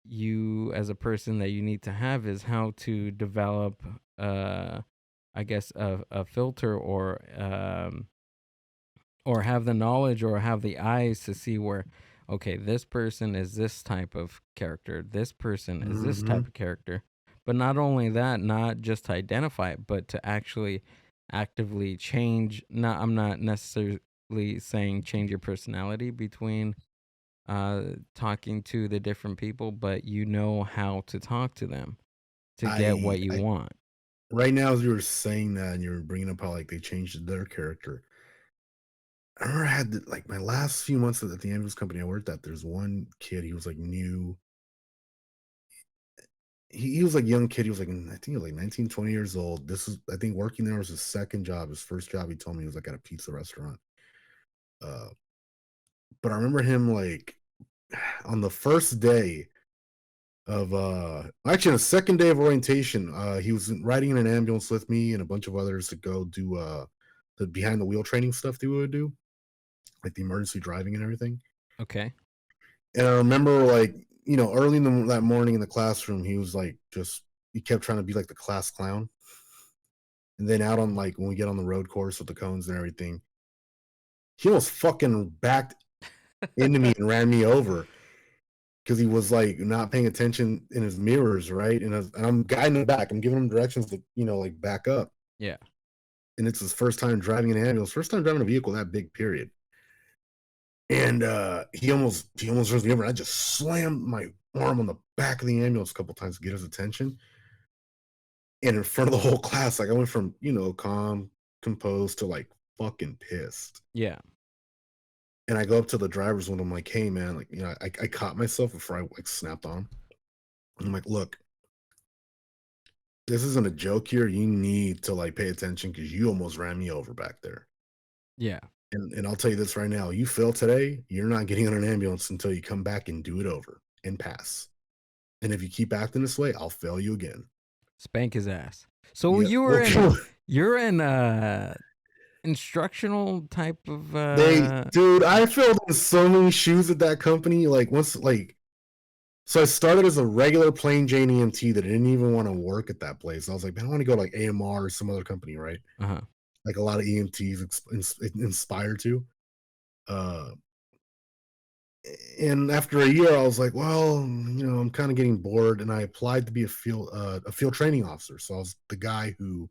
you as a person that you need to have is how to develop I guess a filter, or have the knowledge or have the eyes to see where, okay, this person is this type of character, this person is this type Mhm. of character. But not only that, not just to identify it, but to actually actively change. Not, I'm not necessarily saying change your personality between talking to the different people, but you know how to talk to them to get what you I want. right now, as you were saying that, and you were bringing up how like they changed their character. I remember I had like my last few months at the ambulance company I worked at. There's one kid. He was like new. He was like a young kid. He was like, I think he was like 19, 20 years old. This is, I think, working there was his second job. His first job, he told me, he was like at a pizza restaurant. Uh, but I remember him like on the first day of actually on the second day of orientation, he was riding in an ambulance with me and a bunch of others to go do the behind the wheel training stuff that we would do, like the emergency driving and everything. Okay. And I remember like, early in that morning in the classroom, he was like he kept trying to be like the class clown. And then out on like when we get on the road course with the cones and everything, he almost fucking backed into me and ran me over because he was like not paying attention in his mirrors, right? And I'm guiding him back. I'm giving him directions to, like back up. Yeah. And it's his first time driving an ambulance, first time driving a vehicle that big, period. And he almost runs me over. And I just slammed my arm on the back of the ambulance a couple times to get his attention. And in front of the whole class, like I went from, calm, composed to like fucking pissed. Yeah. And I go up to the driver's window. I'm like, hey man, like, I caught myself before I like snapped on. I'm like, look, this isn't a joke here. You need to like pay attention because you almost ran me over back there. Yeah. And I'll tell you this right now, you fail today, you're not getting on an ambulance until you come back and do it over and pass. And if you keep acting this way, I'll fail you again. Spank his ass. So Yeah. you're in instructional type of Dude, I filled in so many shoes at that company. Like so I started as a regular plain Jane EMT that I didn't even want to work at that place. I was like, man, I want to go to like AMR or some other company, right? uh-huh. Like a lot of EMTs inspire to. And after a year, I was like, well, I'm kind of getting bored, and I applied to be a field training officer. So I was the guy who,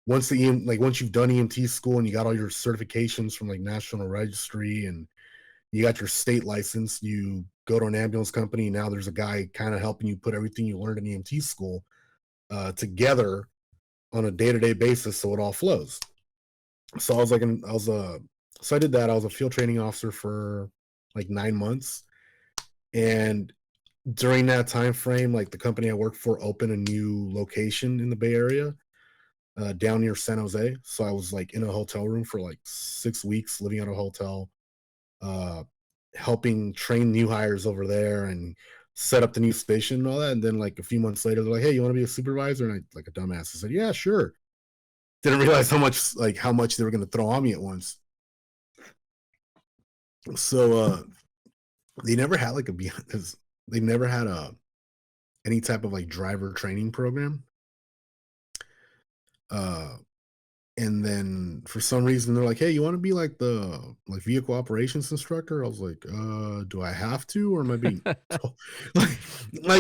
once you've done EMT school and you got all your certifications from like National Registry and you got your state license, you go to an ambulance company. Now there's a guy kind of helping you put everything you learned in EMT school together on a day-to-day basis, so it all flows. So I did that. I was a field training officer for like 9 months, and during that time frame, like the company I worked for opened a new location in the Bay Area, down near San Jose. So I was like in a hotel room for like 6 weeks, living at a hotel, helping train new hires over there and set up the new station and all that. And then like a few months later, they're like, hey, you want to be a supervisor? And I, like a dumbass, I said, yeah, sure. Didn't realize how much they were going to throw on me at once. So they never had like they never had any type of like driver training program. And then for some reason they're like, hey, you want to be like the like vehicle operations instructor? I was like, do I have to, or am I being like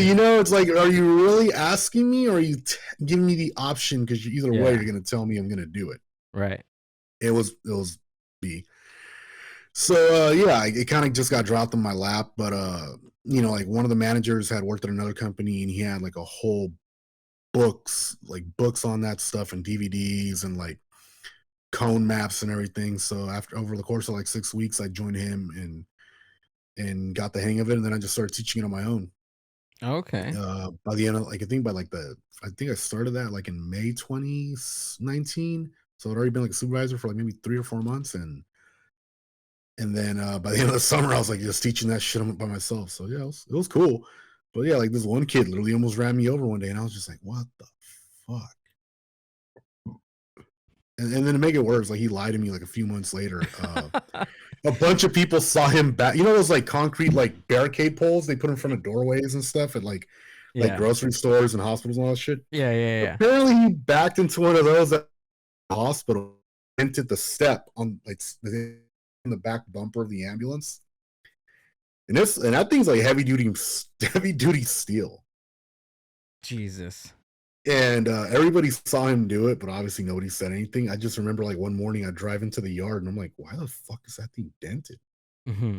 it's like, are you really asking me, or are you giving me the option? Because either way, you're gonna tell me I'm gonna do it. Right. It was B. So it kind of just got dropped in my lap. But like one of the managers had worked at another company, and he had like a whole books on that stuff and DVDs and like cone maps and everything. So over the course of like 6 weeks, I joined him and got the hang of it, and then I just started teaching it on my own. Okay. By the end of I think I started that like in May 2019. So I'd already been like a supervisor for like maybe 3 or 4 months, and then by the end of the summer, I was like just teaching that shit by myself. So yeah, it was cool. But yeah, like this one kid literally almost ran me over one day, and I was just like, what the fuck? And then to make it worse, like he lied to me like a few months later. A bunch of people saw him back. You know those like concrete like barricade poles they put in front of doorways and stuff at like grocery stores and hospitals and all that shit? Yeah. Apparently he backed into one of those at the hospital, entered the step on like in the back bumper of the ambulance. And that thing's like heavy duty steel. Jesus. And everybody saw him do it, but obviously nobody said anything. I just remember like one morning I drive into the yard and I'm like, why the fuck is that thing dented? Mm-hmm.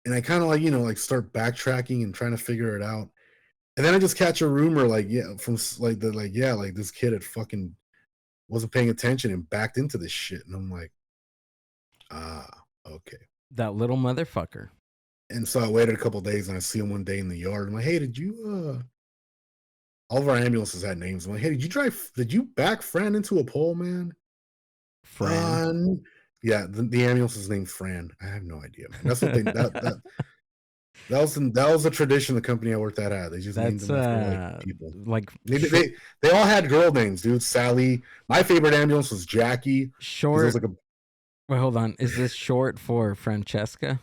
And I kind of like, like start backtracking and trying to figure it out. And then I just catch a rumor like, yeah, from like the like, yeah, like this kid had fucking wasn't paying attention and backed into this shit. And I'm like, okay. That little motherfucker. And so I waited a couple days and I see him one day in the yard. I'm like, hey, did you all of our ambulances had names. I'm like, hey, did you back Fran into a pole, man? Fran. Yeah, the ambulance is named Fran. I have no idea, man. That's what they that was a tradition the company I worked at had. They just named them after like people. Like they all had girl names, dude. Sally. My favorite ambulance was Jackie. Short. Was like wait, hold on. Is this short for Francesca?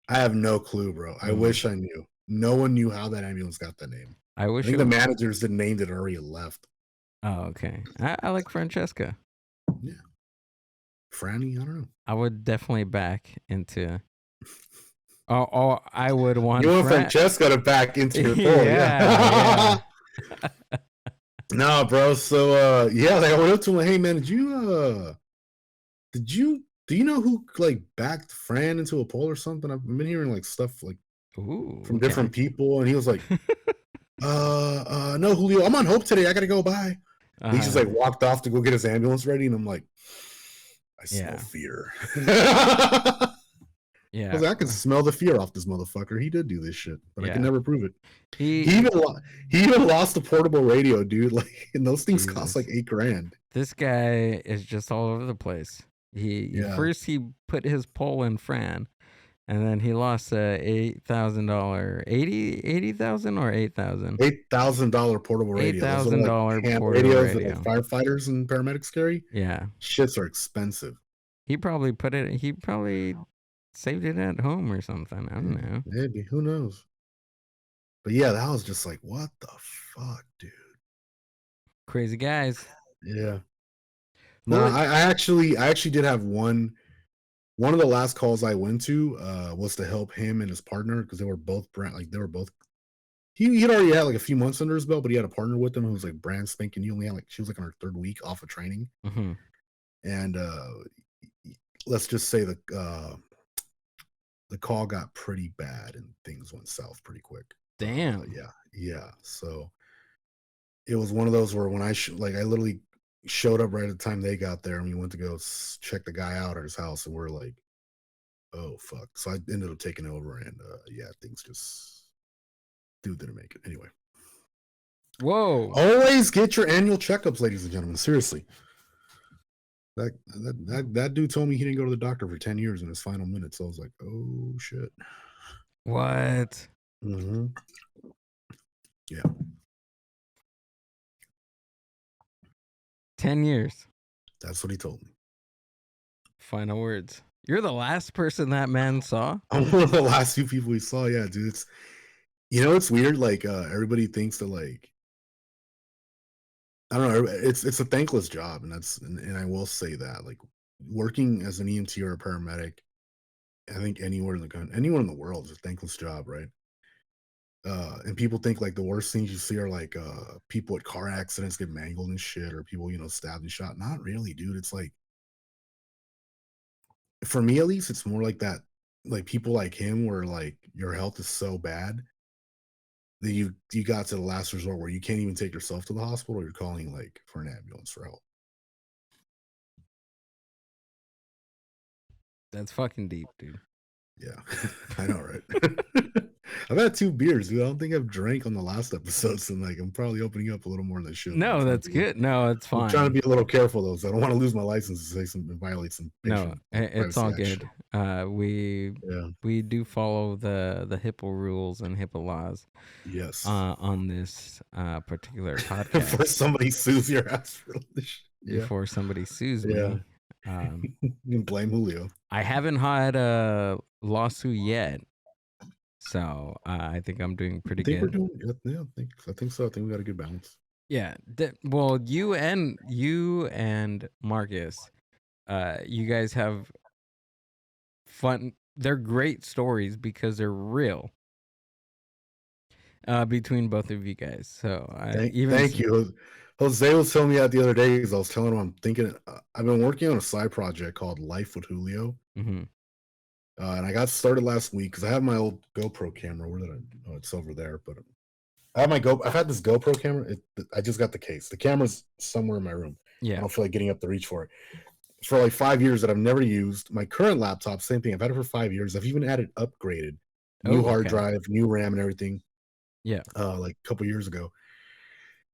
I have no clue, bro. I wish I knew. No one knew how that ambulance got that name. I think the managers that named it already left. Oh, okay. I like Francesca. Yeah. Franny, I don't know. I would definitely back into. Oh, I would want. You want Francesca to back into your pole? Yeah. No, bro. So like I went up to him like, hey man, do you know who like backed Fran into a pole or something? I've been hearing like stuff like from different people, and he was like, no, Julio, I'm on Hope today. I gotta go by. He just like walked off to go get his ambulance ready, and I'm like, I smell fear. Yeah, I was like, I can smell the fear off this motherfucker. He did do this shit, but I can never prove it. He even lost a portable radio, dude. Like, and those things cost like $8,000. This guy is just all over the place. First he put his pole in Fran, and then he lost $8,000, $80,000 or $8,000? $8,000 portable radio. $8,000 portable radios radio. that like firefighters and paramedics carry. Yeah, shits are expensive. He probably saved it at home or something. I don't know. Maybe, who knows? But yeah, that was just like, what the fuck, dude? Crazy guys. Yeah. No, I actually did have one of the last calls I went to was to help him and his partner because they were both he'd already had like a few months under his belt, but he had a partner with him who was like brand spanking new. She was like on her 3rd week off of training. Mm-hmm. And let's just say the call got pretty bad and things went south pretty quick. Damn. Yeah. So it was one of those where when I literally showed up right at the time they got there, and we went to go check the guy out at his house, and we're like, oh fuck. So I ended up taking over, and things just didn't make it anyway. Whoa. Always get your annual checkups, ladies and gentlemen. Seriously. That dude told me he didn't go to the doctor for 10 years in his final minutes. So I was like, oh shit. What? Mm-hmm. Yeah. 10 years. That's what he told me. Final words. You're the last person that man saw? I'm one of the last few people he saw. Yeah, dude. It's weird. Like, everybody thinks that, like, I don't know. It's a thankless job, and I will say that, like, working as an EMT or a paramedic, I think anyone in the world is a thankless job, right? And people think like the worst things you see are like people at car accidents get mangled and shit, or people stabbed and shot. Not really, dude. It's like, for me at least, it's more like that. Like people like him, where like your health is so bad that you got to the last resort where you can't even take yourself to the hospital, or you're calling like for an ambulance for help. That's fucking deep, dude. Yeah, I know, right? I've had 2 beers, dude. I don't think I've drank on the last episode, so like I'm probably opening up a little more than I should. No, that's good. No, it's fine. I'm trying to be a little careful though, so I don't want to lose my license and violate some. No, it's all good. We do follow the HIPAA rules and HIPAA laws. Yes. On this particular podcast. Before somebody sues your ass for this shit. Before somebody sues me. You can blame Julio. I haven't had a lawsuit yet, so I think I'm doing pretty good. We're doing, I think so. I think we got a good balance. Yeah. Well, you and Marcus, you guys have fun. They're great stories because they're real. Between both of you guys, so thank you. Jose was telling me that the other day because I was telling him I'm thinking I've been working on a side project called Life with Julio. Mm-hmm. And I got started last week because I have my old GoPro camera. Where did I? Oh, it's over there. But I have my I've had this GoPro camera. I just got the case. The camera's somewhere in my room. I Yeah. don't feel like getting up to reach for it. For like 5 years that I've never used. My current laptop, same thing. I've had it for 5 years. I've even had it upgraded, new Oh, hard okay. drive, new RAM, and everything. Yeah. Like a couple years ago.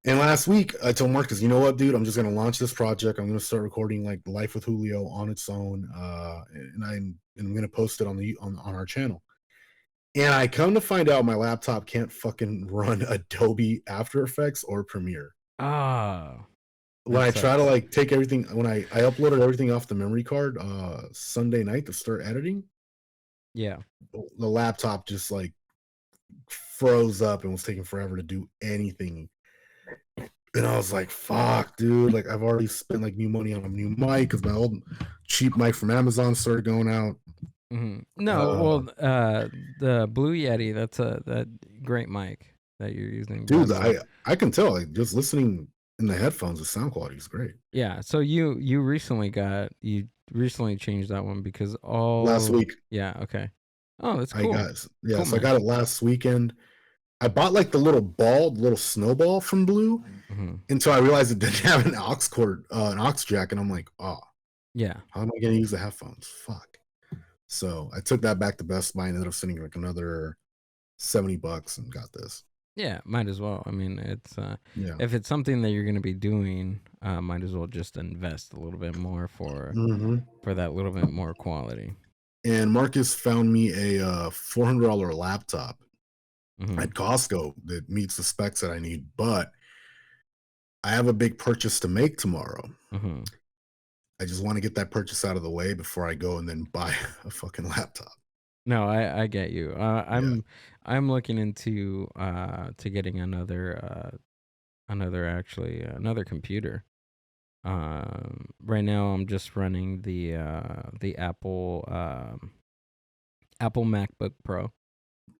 And last week, I told Marcus, you know what, dude? I'm just gonna launch this project. I'm gonna start recording like Life with Julio on its own, and I'm gonna post it on our channel. And I come to find out my laptop can't fucking run Adobe After Effects or Premiere. Ah. When That I try to sucks. like take everything, when I uploaded everything off the memory card Sunday night to start editing, Yeah. the laptop just like froze up and was taking forever to do anything. And I was like, fuck, dude. Like, I've already spent like new money on a new mic because my old cheap mic from Amazon started going out. No, well, the Blue Yeti, that's that great mic that you're using. by Dude, the way. I can tell, like, just listening in the headphones, the sound quality is great. Yeah. So you recently changed that one because Last week, Yeah. Okay. Oh, that's I cool. got, yeah, Cool, so I man. got it last weekend. I bought like the little snowball from Blue Mhm. until I realized it didn't have an aux cord, an aux jack, and I'm like, oh, Yeah. how am I gonna use the headphones? Fuck. So I took that back to Best Buy and ended up sending like another $70 and got this. Yeah, might as well. I mean, it's Yeah. if it's something that you're going to be doing, might as well just invest a little bit more for that little bit more quality. And Marcus found me a $400 laptop Mhm. at Costco that meets the specs that I need, but I have a big purchase to make tomorrow. Mhm. I just want to get that purchase out of the way before I go and then buy a fucking laptop. No, I get you. I'm looking into to getting another computer. Right now I'm just running the Apple MacBook Pro,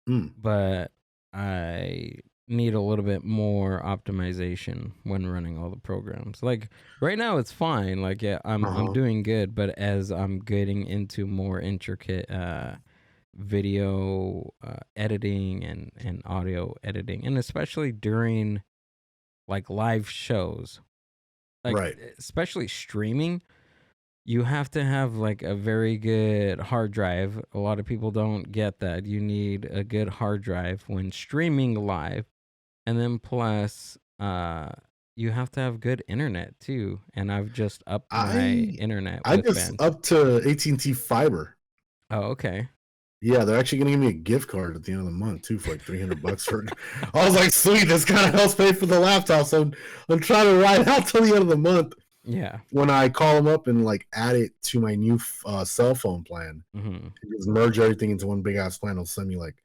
but I need a little bit more optimization when running all the programs. Like right now it's fine. Like yeah, I'm doing good, but as I'm getting into more intricate video editing and audio editing, and especially during like live shows, like Right. especially streaming, you have to have like a very good hard drive. A lot of people don't get that. You need a good hard drive when streaming live, and then plus you have to have good internet too. And I've just upped my internet I with just Band. up to AT&T Fiber. Oh, okay. Yeah, they're actually gonna give me a gift card at the end of the month too for like $300 for it. I was like, sweet, this kind of helps pay for the laptop. So I'm trying to ride out till the end of the month. Yeah. When I call them up and like add it to my new cell phone plan, just merge everything into one big ass plan. They'll send me like,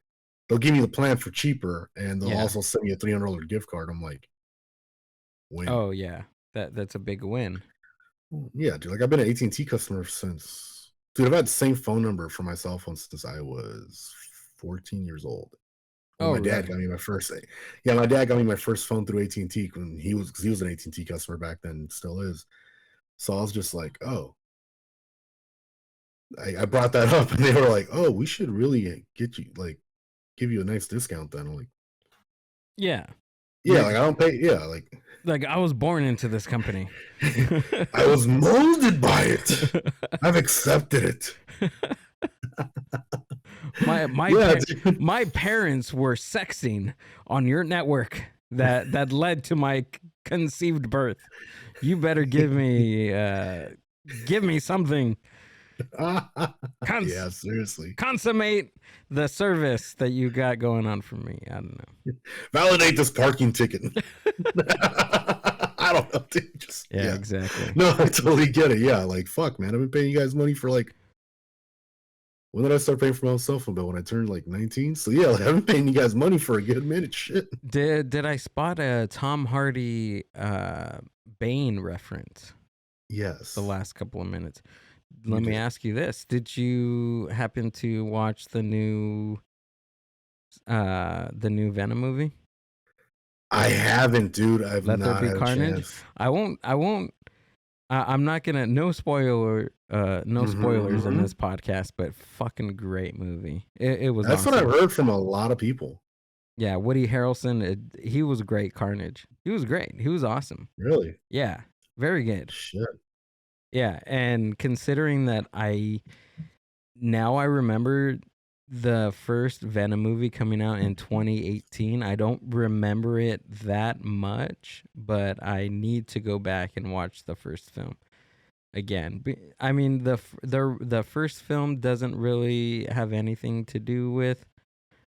they'll give me the plan for cheaper, and they'll also send me a $300 gift card. I'm like, win. Oh yeah, that's a big win. Yeah, dude. Like I've been an AT&T customer since. Dude, I've had the same phone number for my cell phone since I was 14 years old. When my dad got me my first. Yeah, my dad got me my first phone through AT&T when because he was an AT&T customer back then, still is. So I was just like, oh. I brought that up, and they were like, oh, we should really get you, like, give you a nice discount then. I'm like, yeah. Yeah, like I don't pay. Yeah, like I was born into this company. I was molded by it. I've accepted it. My parents were sexing on your network that led to my conceived birth. You better give me something. Yeah, seriously. Consummate the service that you got going on for me. I don't know. Validate this parking ticket. I don't know, dude. Yeah, exactly. No, I totally get it. Yeah, like fuck, man. I've been paying you guys money for like. When did I start paying for my own cell phone bill? When I turned like 19. So yeah, like, I've been paying you guys money for a good minute. Shit. Did I spot a Tom Hardy Bane reference? Yes. The last couple of minutes. Let me ask you this: did you happen to watch the new Venom movie? I haven't, dude. I've Let not There Be had Carnage. a chance. I won't. I'm not gonna. No spoiler No spoilers in mhm. this podcast, but fucking great movie. It was That's awesome. what I've heard from a lot of people. Yeah, Woody Harrelson, he was great Carnage. He was great. He was awesome. Really? Yeah, very good. Shit. Yeah, and considering that I remember the first Venom movie coming out in 2018. I don't remember it that much, but I need to go back and watch the first film again. I mean, the first film doesn't really have anything to do with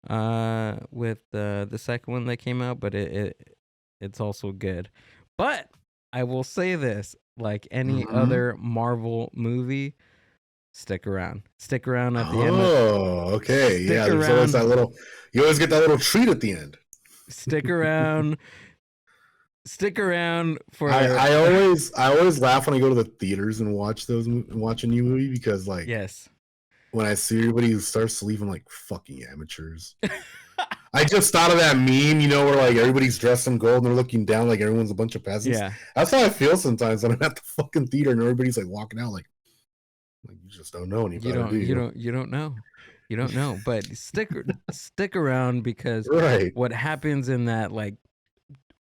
the second one that came out, but it's also good. But I will say this, like any other Marvel movie, stick around at the end. Oh, okay. Stick Yeah, there's always around. that little. You always get that little treat at the end. Stick around. Stick around for. I always laugh when I go to the theaters and watch a new movie because like Yes. when I see everybody who starts to leave, I'm like fucking amateurs. I just thought of that meme, you know, where like everybody's dressed in gold and they're looking down like everyone's a bunch of peasants. Yeah. That's how I feel sometimes when I'm at the fucking theater and everybody's like walking out like you just don't know any better, do you? You don't know. You don't know, but stick around because Right. what happens in that like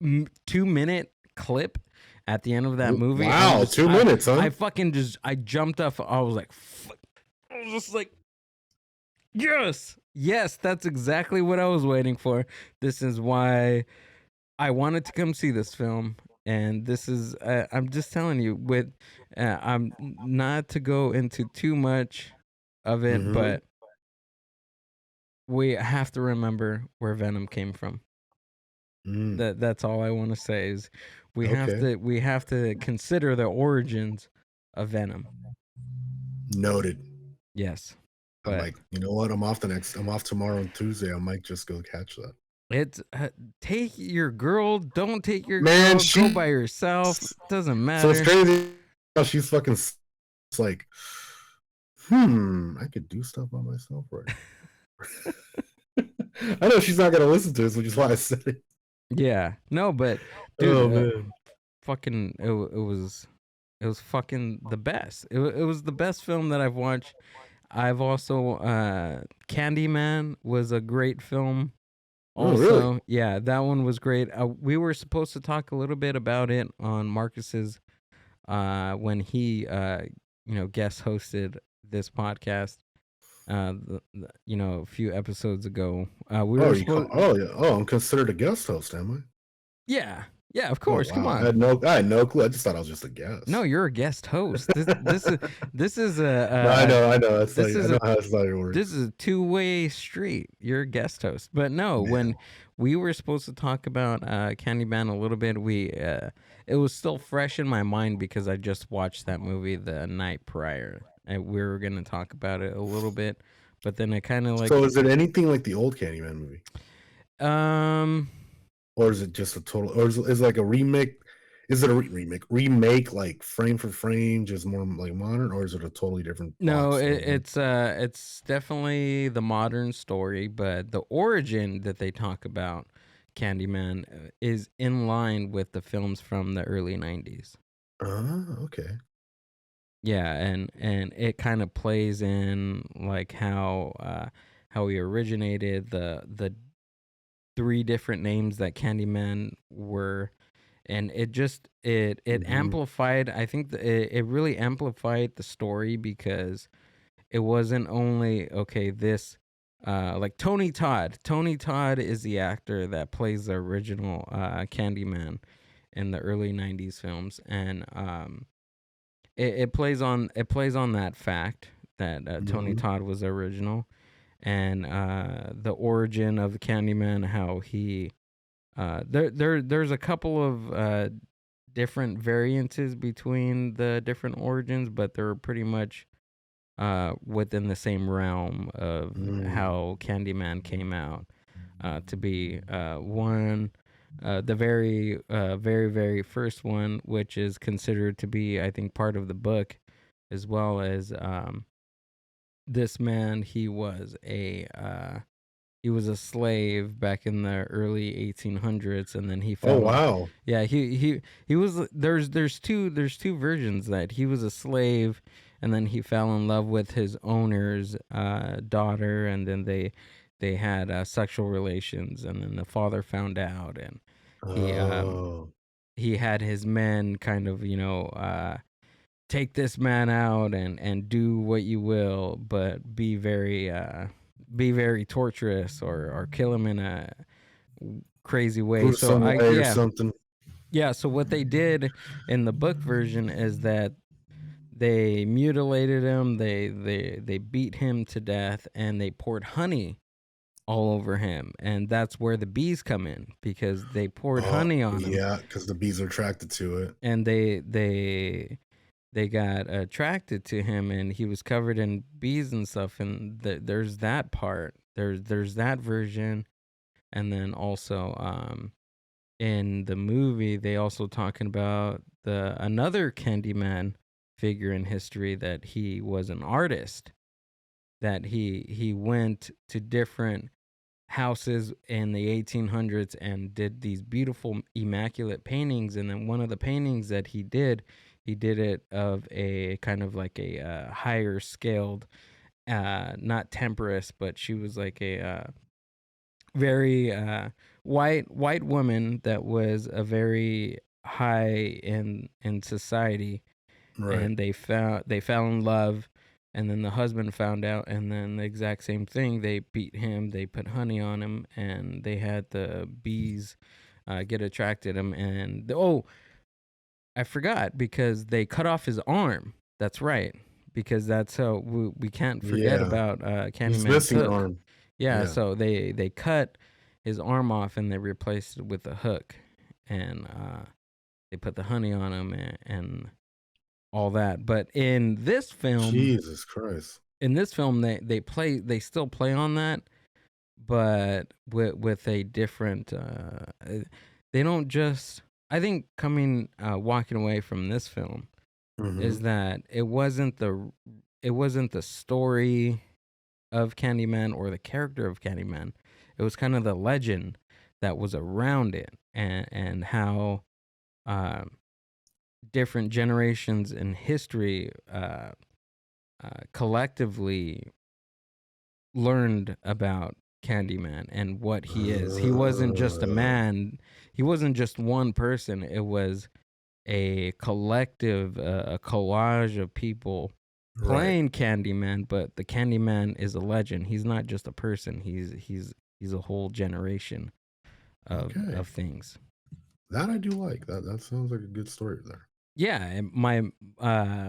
2-minute clip at the end of that movie? Wow, 2 minutes, huh? I fucking I jumped up. I was like, I was just like, yes, that's exactly what I was waiting for. This is why I wanted to come see this film. And this is, I'm just telling you, with, I'm not to go into too much of it, but we have to remember where Venom came from. That's all I want to say is we have to consider the origins of Venom. Noted. Yes. I'm like, you know what? I'm off tomorrow on Tuesday. I might just go catch that. It's take your girl. Don't take your girl. Go by yourself. Doesn't matter. So it's crazy how she's fucking. It's like, I could do stuff by myself, right? I know she's not gonna listen to this, which is why I said it. Yeah. No, but dude, fucking, it was fucking the best. It was the best film that I've watched. I've also Candyman was a great film. Also, really? Yeah, that one was great. We were supposed to talk a little bit about it on Marcus's when he guest hosted this podcast. A few episodes ago. We were I'm considered a guest host, am I? Yeah, of course. Wow. Come on. I had no clue. I just thought I was just a guest. No, you're a guest host. This is a. I know. I know how it's not works. This is a two-way street. You're a guest host, but no. Yeah. When we were supposed to talk about Candyman a little bit, it was still fresh in my mind because I just watched that movie the night prior, and we were gonna talk about it a little bit, but then it kind of like. So is it anything like the old Candyman movie? Or is it just a total? Or is it like a remake? Is it a remake like frame for frame, just more like modern, or is it a totally different? No, it's definitely the modern story, but the origin that they talk about, Candyman, is in line with the films from the early 90s. Okay. Yeah, and it kind of plays in like how he originated, the 3 different names that Candyman were, and it just it amplified. I think it really amplified the story because it wasn't only this like Tony Todd. Tony Todd is the actor that plays the original Candyman in the early 90s films, and it plays on that fact that Tony Todd was the original. And the origin of the Candyman, how he there's a couple of different variances between the different origins, but they're pretty much within the same realm of how Candyman came out to be. One, the very very first one, which is considered to be, I think, part of the book, as well as this man, he was a slave back in the early 1800s, and then he fell. Oh wow! Yeah, he was. There's two versions that he was a slave, and then he fell in love with his owner's daughter, and then they had sexual relations, and then the father found out, and Oh, he had his men kind of, take this man out and do what you will, but be very torturous, or kill him in a crazy way. So gruesome I way or something. yeah, so what they did in the book version is that they mutilated him, they beat him to death, and they poured honey all over him, and that's where the bees come in, because they poured honey on him. Yeah, because the bees are attracted to it. And they got attracted to him, and he was covered in bees and stuff, and there's that part. There's that version, and then also in the movie they also talking about another Candyman figure in history, that he was an artist, that he went to different houses in the 1800s and did these beautiful immaculate paintings, and then one of the paintings that he did it of a kind of like a higher scaled, not temperance, but she was like a very white woman that was a very high in society, Right. and they fell in love, and then the husband found out, and then the exact same thing, they beat him, they put honey on him, and they had the bees get attracted him, and I forgot, because they cut off his arm. That's right, because that's how we can't forget Yeah. about He's Candyman's missing an hook. arm. Yeah, Yeah. so they cut his arm off, and they replaced it with a hook, and they put the honey on him, and all that. But in this film, Jesus Christ. they still play on that, but with a different. They don't just. I think walking away from this film is Mhm. that it wasn't the story of Candyman or the character of Candyman. It was kind of the legend that was around it, and how different generations in history collectively learned about Candyman and what he is. He wasn't just a man. He wasn't just one person. It was a collective, a collage of people Right. playing Candyman. But the Candyman is a legend. He's not just a person. He's a whole generation of Okay. things. That I do like. That sounds like a good story there. Yeah, and my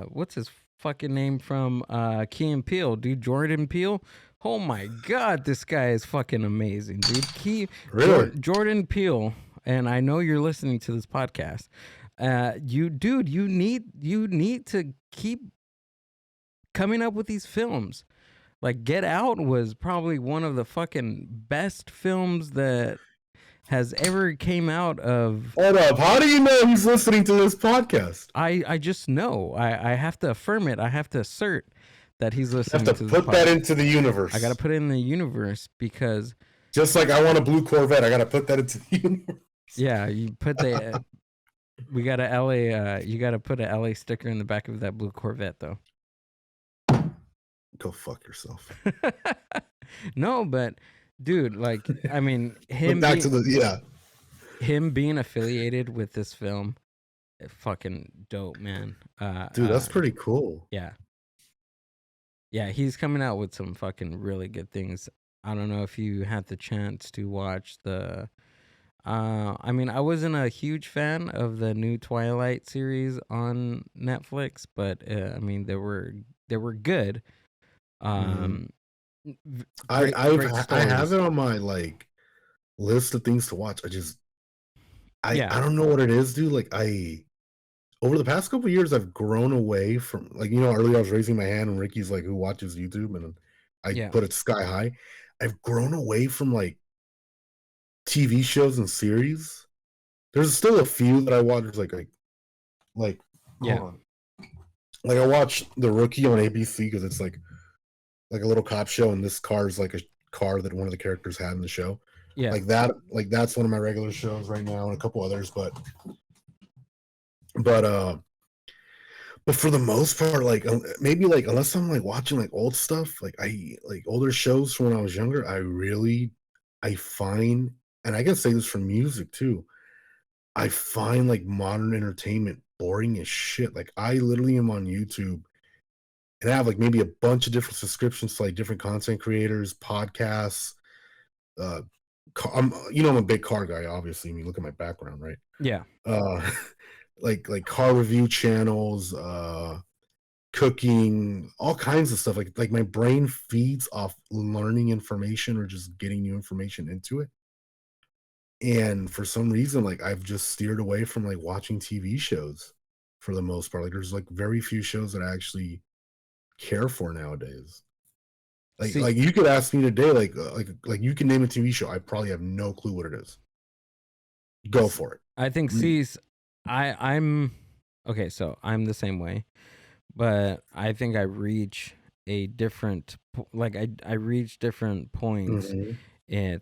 what's his fucking name from Key and Peele, dude? Jordan Peele. Oh my god, this guy is fucking amazing, dude. Really? Jordan Peele, and I know you're listening to this podcast. You need to keep coming up with these films. Like Get Out was probably one of the fucking best films that has ever came out of. Hold up. How do you know he's listening to this podcast? I just know. I have to affirm it. I have to assert that he's You listening have to to this put that podcast. into the universe. I got to put it in the universe, because Just like I want a blue Corvette, I got to put that into the universe. yeah, you put the we got a LA you got to put a LA sticker in the back of that blue Corvette though. Go fuck yourself. No, but dude, like, I mean, Him him being affiliated with this film, fucking dope, man. Dude, that's pretty cool. Yeah. Yeah, he's coming out with some fucking really good things. I don't know if you had the chance to watch the I mean, I wasn't a huge fan of the new Twilight series on Netflix, but I mean, they were good. Mhm. Great I have stories. it on my like list of things to watch. I Yeah. don't know what it is, dude. Like over the past couple of years, I've grown away from, like, earlier I was raising my hand and Ricky's like, who watches YouTube, and I Yeah. put it sky high. I've grown away from like TV shows and series. There's still a few that I watch. There's like Yeah. hold on. Like I watch The Rookie on ABC because it's like a little cop show, and this car is like a car that one of the characters had in the show. Yeah. Like that's one of my regular shows right now, and a couple others, but But for the most part, like maybe like unless I'm like watching like old stuff, like I like older shows from when I was younger, I find, and I can say this for music too, I find like modern entertainment boring as shit. Like I literally am on YouTube and I have like maybe a bunch of different subscriptions to like different content creators, podcasts. Uh, I'm a big car guy, obviously. I mean, look at my background, right? Yeah. Like car review channels, cooking, all kinds of stuff. Like my brain feeds off learning information or just getting new information into it. And for some reason, like I've just steered away from like watching TV shows for the most part. Like there's like very few shows that I actually care for nowadays. See, Like you could ask me today, like you can name a TV show. I probably have no clue what it is. Go for it. I think I'm okay, so I'm the same way, but I think I reach a different I reach different points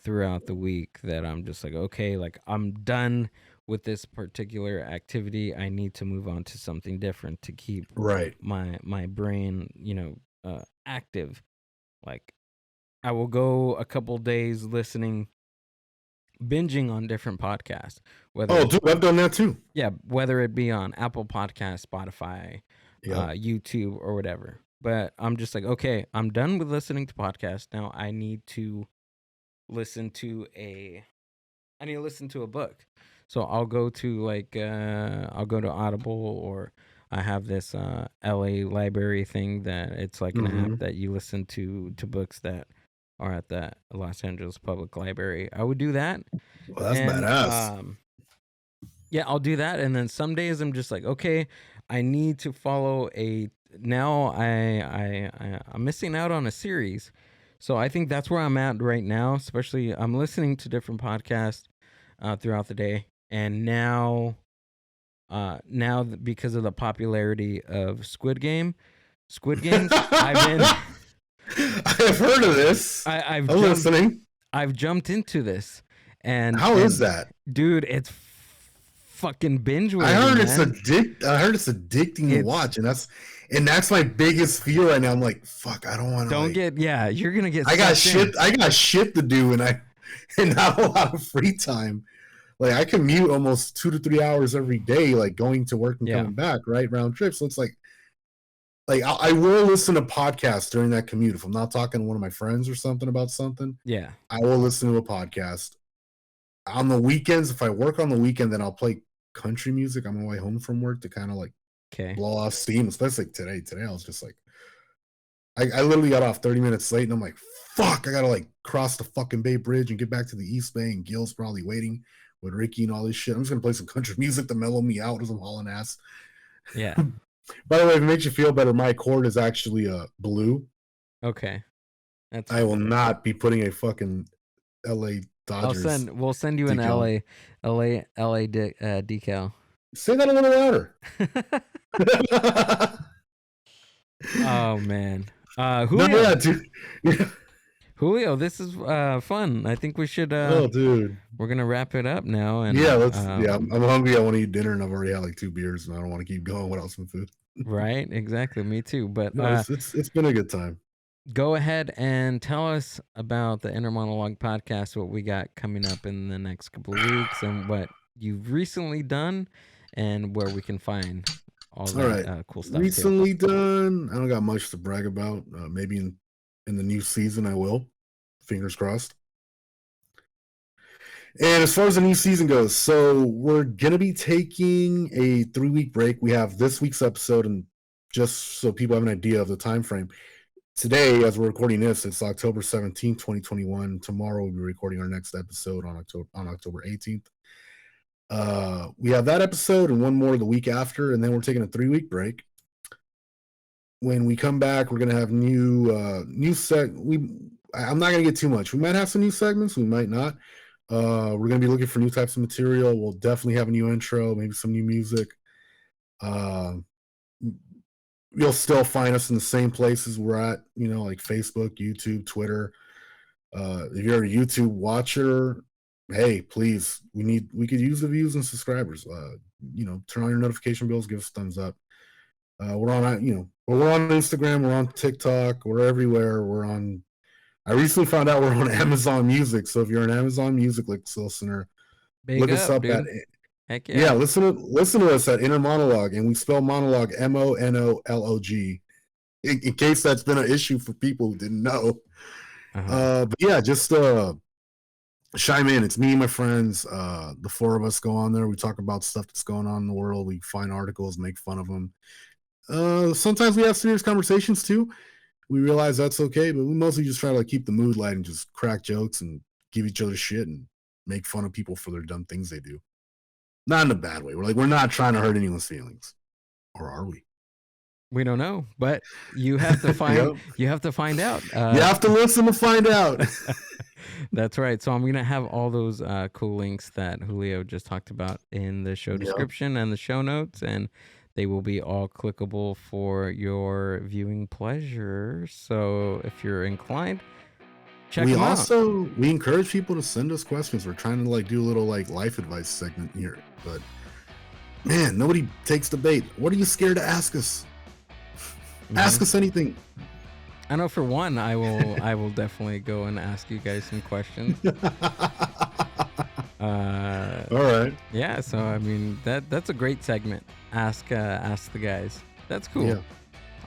throughout the week that I'm just like, okay, like I'm done with this particular activity. I need to move on to something different to keep Right. my brain, active. Like I will go a couple days binging on different podcasts. Oh, dude, I've done that too. Yeah, whether it be on Apple Podcasts, Spotify, Yeah. YouTube, or whatever. But I'm just like, okay, I'm done with listening to podcasts. Now I need to listen to a book. So I'll go to Audible, or I have this LA library thing that it's like an app that you listen to books that are at the Los Angeles Public Library. I would do that. Well, that's badass. Yeah, I'll do that. And then some days I'm just like, okay, I need to follow now I'm missing out on a series. So I think that's where I'm at right now, especially I'm listening to different podcasts throughout the day. And now because of the popularity of Squid Games, I've heard of this. I'm listening. I've jumped into this. And how is that? Dude, it's fucking binge worthy. I heard it's addicting to watch, and that's my biggest fear right now. I'm like, fuck, I don't want to. You're gonna get. I got shit to do, and not a lot of free time. Like I commute almost 2 to 3 hours every day, like going to work and coming back, right, round trip. So it's like I will listen to podcasts during that commute. If I'm not talking to one of my friends or something about something, I will listen to a podcast. On the weekends, if I work on the weekend, then I'll play country music on my way home from work to kind of like blow off steam, especially today. Today I was just like, I literally got off 30 minutes late, and I'm like, fuck, I gotta like cross the fucking Bay Bridge and get back to the East Bay, and Gil's probably waiting with Ricky and all this shit. I'm just gonna play some country music to mellow me out as I'm hauling ass. Yeah. By the way, if it makes you feel better, my cord is actually blue. Okay. I will not be putting a fucking LA Dodgers. We'll send you an LA decal. Say that a little louder. Oh man. Julio. Dude. Julio, this is fun. I think we should oh dude. We're gonna wrap it up now, and I'm hungry. I want to eat dinner, and I've already had like 2 beers, and I don't want to keep going without some food. Right, exactly. Me too. But no, it's been a good time. Go ahead and tell us about the Innermonolog podcast, what we got coming up in the next couple of weeks, and what you've recently done, and where we can find all that cool stuff. Recently done. I don't got much to brag about. Maybe in the new season I will. Fingers crossed. And as far as the new season goes, so we're gonna be taking a 3-week break. We have this week's episode, and just so people have an idea of the time frame. Today, as we're recording this, it's October 17th, 2021. Tomorrow, we'll be recording our next episode on October 18th. We have that episode and one more the week after, and then we're taking a 3-week break. When we come back, we're going to have I'm not going to get too much. We might have some new segments. We might not. We're going to be looking for new types of material. We'll definitely have a new intro, maybe some new music. You'll still find us in the same places we're at, like Facebook, YouTube, Twitter. If you're a YouTube watcher, hey, please, we could use the views and subscribers. Turn on your notification bells, give us a thumbs up. We're on, we're on Instagram, we're on TikTok, we're everywhere. I recently found out we're on Amazon Music. So if you're an Amazon Music listener, look us up dude. at Heck yeah. listen to us at Innermonolog, and we spell monologue MONOLOG. In case that's been an issue for people who didn't know. But yeah, just chime in. It's me and my friends. The four of us go on there. We talk about stuff that's going on in the world. We find articles, make fun of them. Sometimes we have serious conversations too. We realize that's okay, but we mostly just try to like keep the mood light and just crack jokes and give each other shit and make fun of people for their dumb things they do. Not in a bad way. We're not trying to hurt anyone's feelings, or are we? We don't know, but you have to find. You have to find out. You have to listen to find out. That's right. So I'm gonna have all those cool links that Julio just talked about in the show description and the show notes, and they will be all clickable for your viewing pleasure. So if you're inclined, check them out. We encourage people to send us questions. We're trying to like do a little like life advice segment here, but man, nobody takes the bait. What are you scared to ask us? Ask us anything. I know for one, I will definitely go and ask you guys some questions. All right. Yeah, so I mean that's a great segment. Ask the guys. That's cool. Yeah.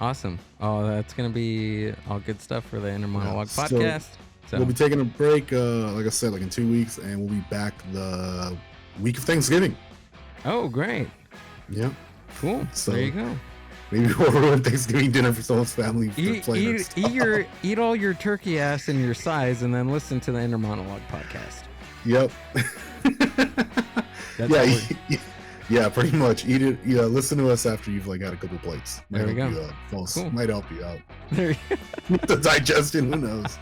Awesome. Oh, that's gonna be all good stuff for the Innermonolog podcast. So we'll be taking a break, like I said, like in 2 weeks, and we'll be back the week of Thanksgiving. Oh, great. Yeah. Cool. So there you go. Maybe we'll ruin Thanksgiving dinner for someone's family. Eat all your turkey ass and your size, and then listen to the Innermonolog podcast. Yep. Yeah, pretty much. Eat it. Yeah, listen to us after you've like had a couple plates. There we go. Cool. Might help you out. There you go. The digestion, who knows?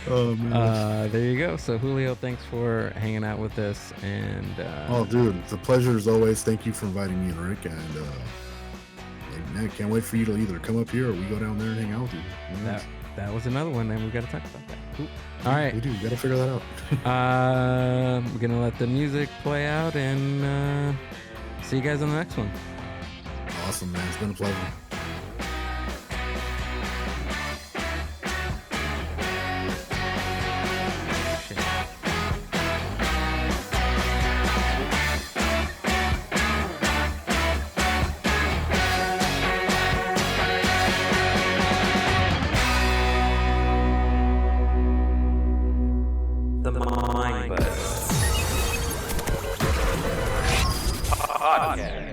Oh man. There you go. So Julio, thanks for hanging out with us, and oh dude, it's a pleasure as always. Thank you for inviting me and Rick, and man, can't wait for you to either come up here or we go down there and hang out with you. That was another one, and we got to talk about that. Cool. All right, we do. We got to figure that out. We're gonna let the music play out, and see you guys on the next one. Awesome, man. It's been a pleasure. The Mindbuzz Podcast.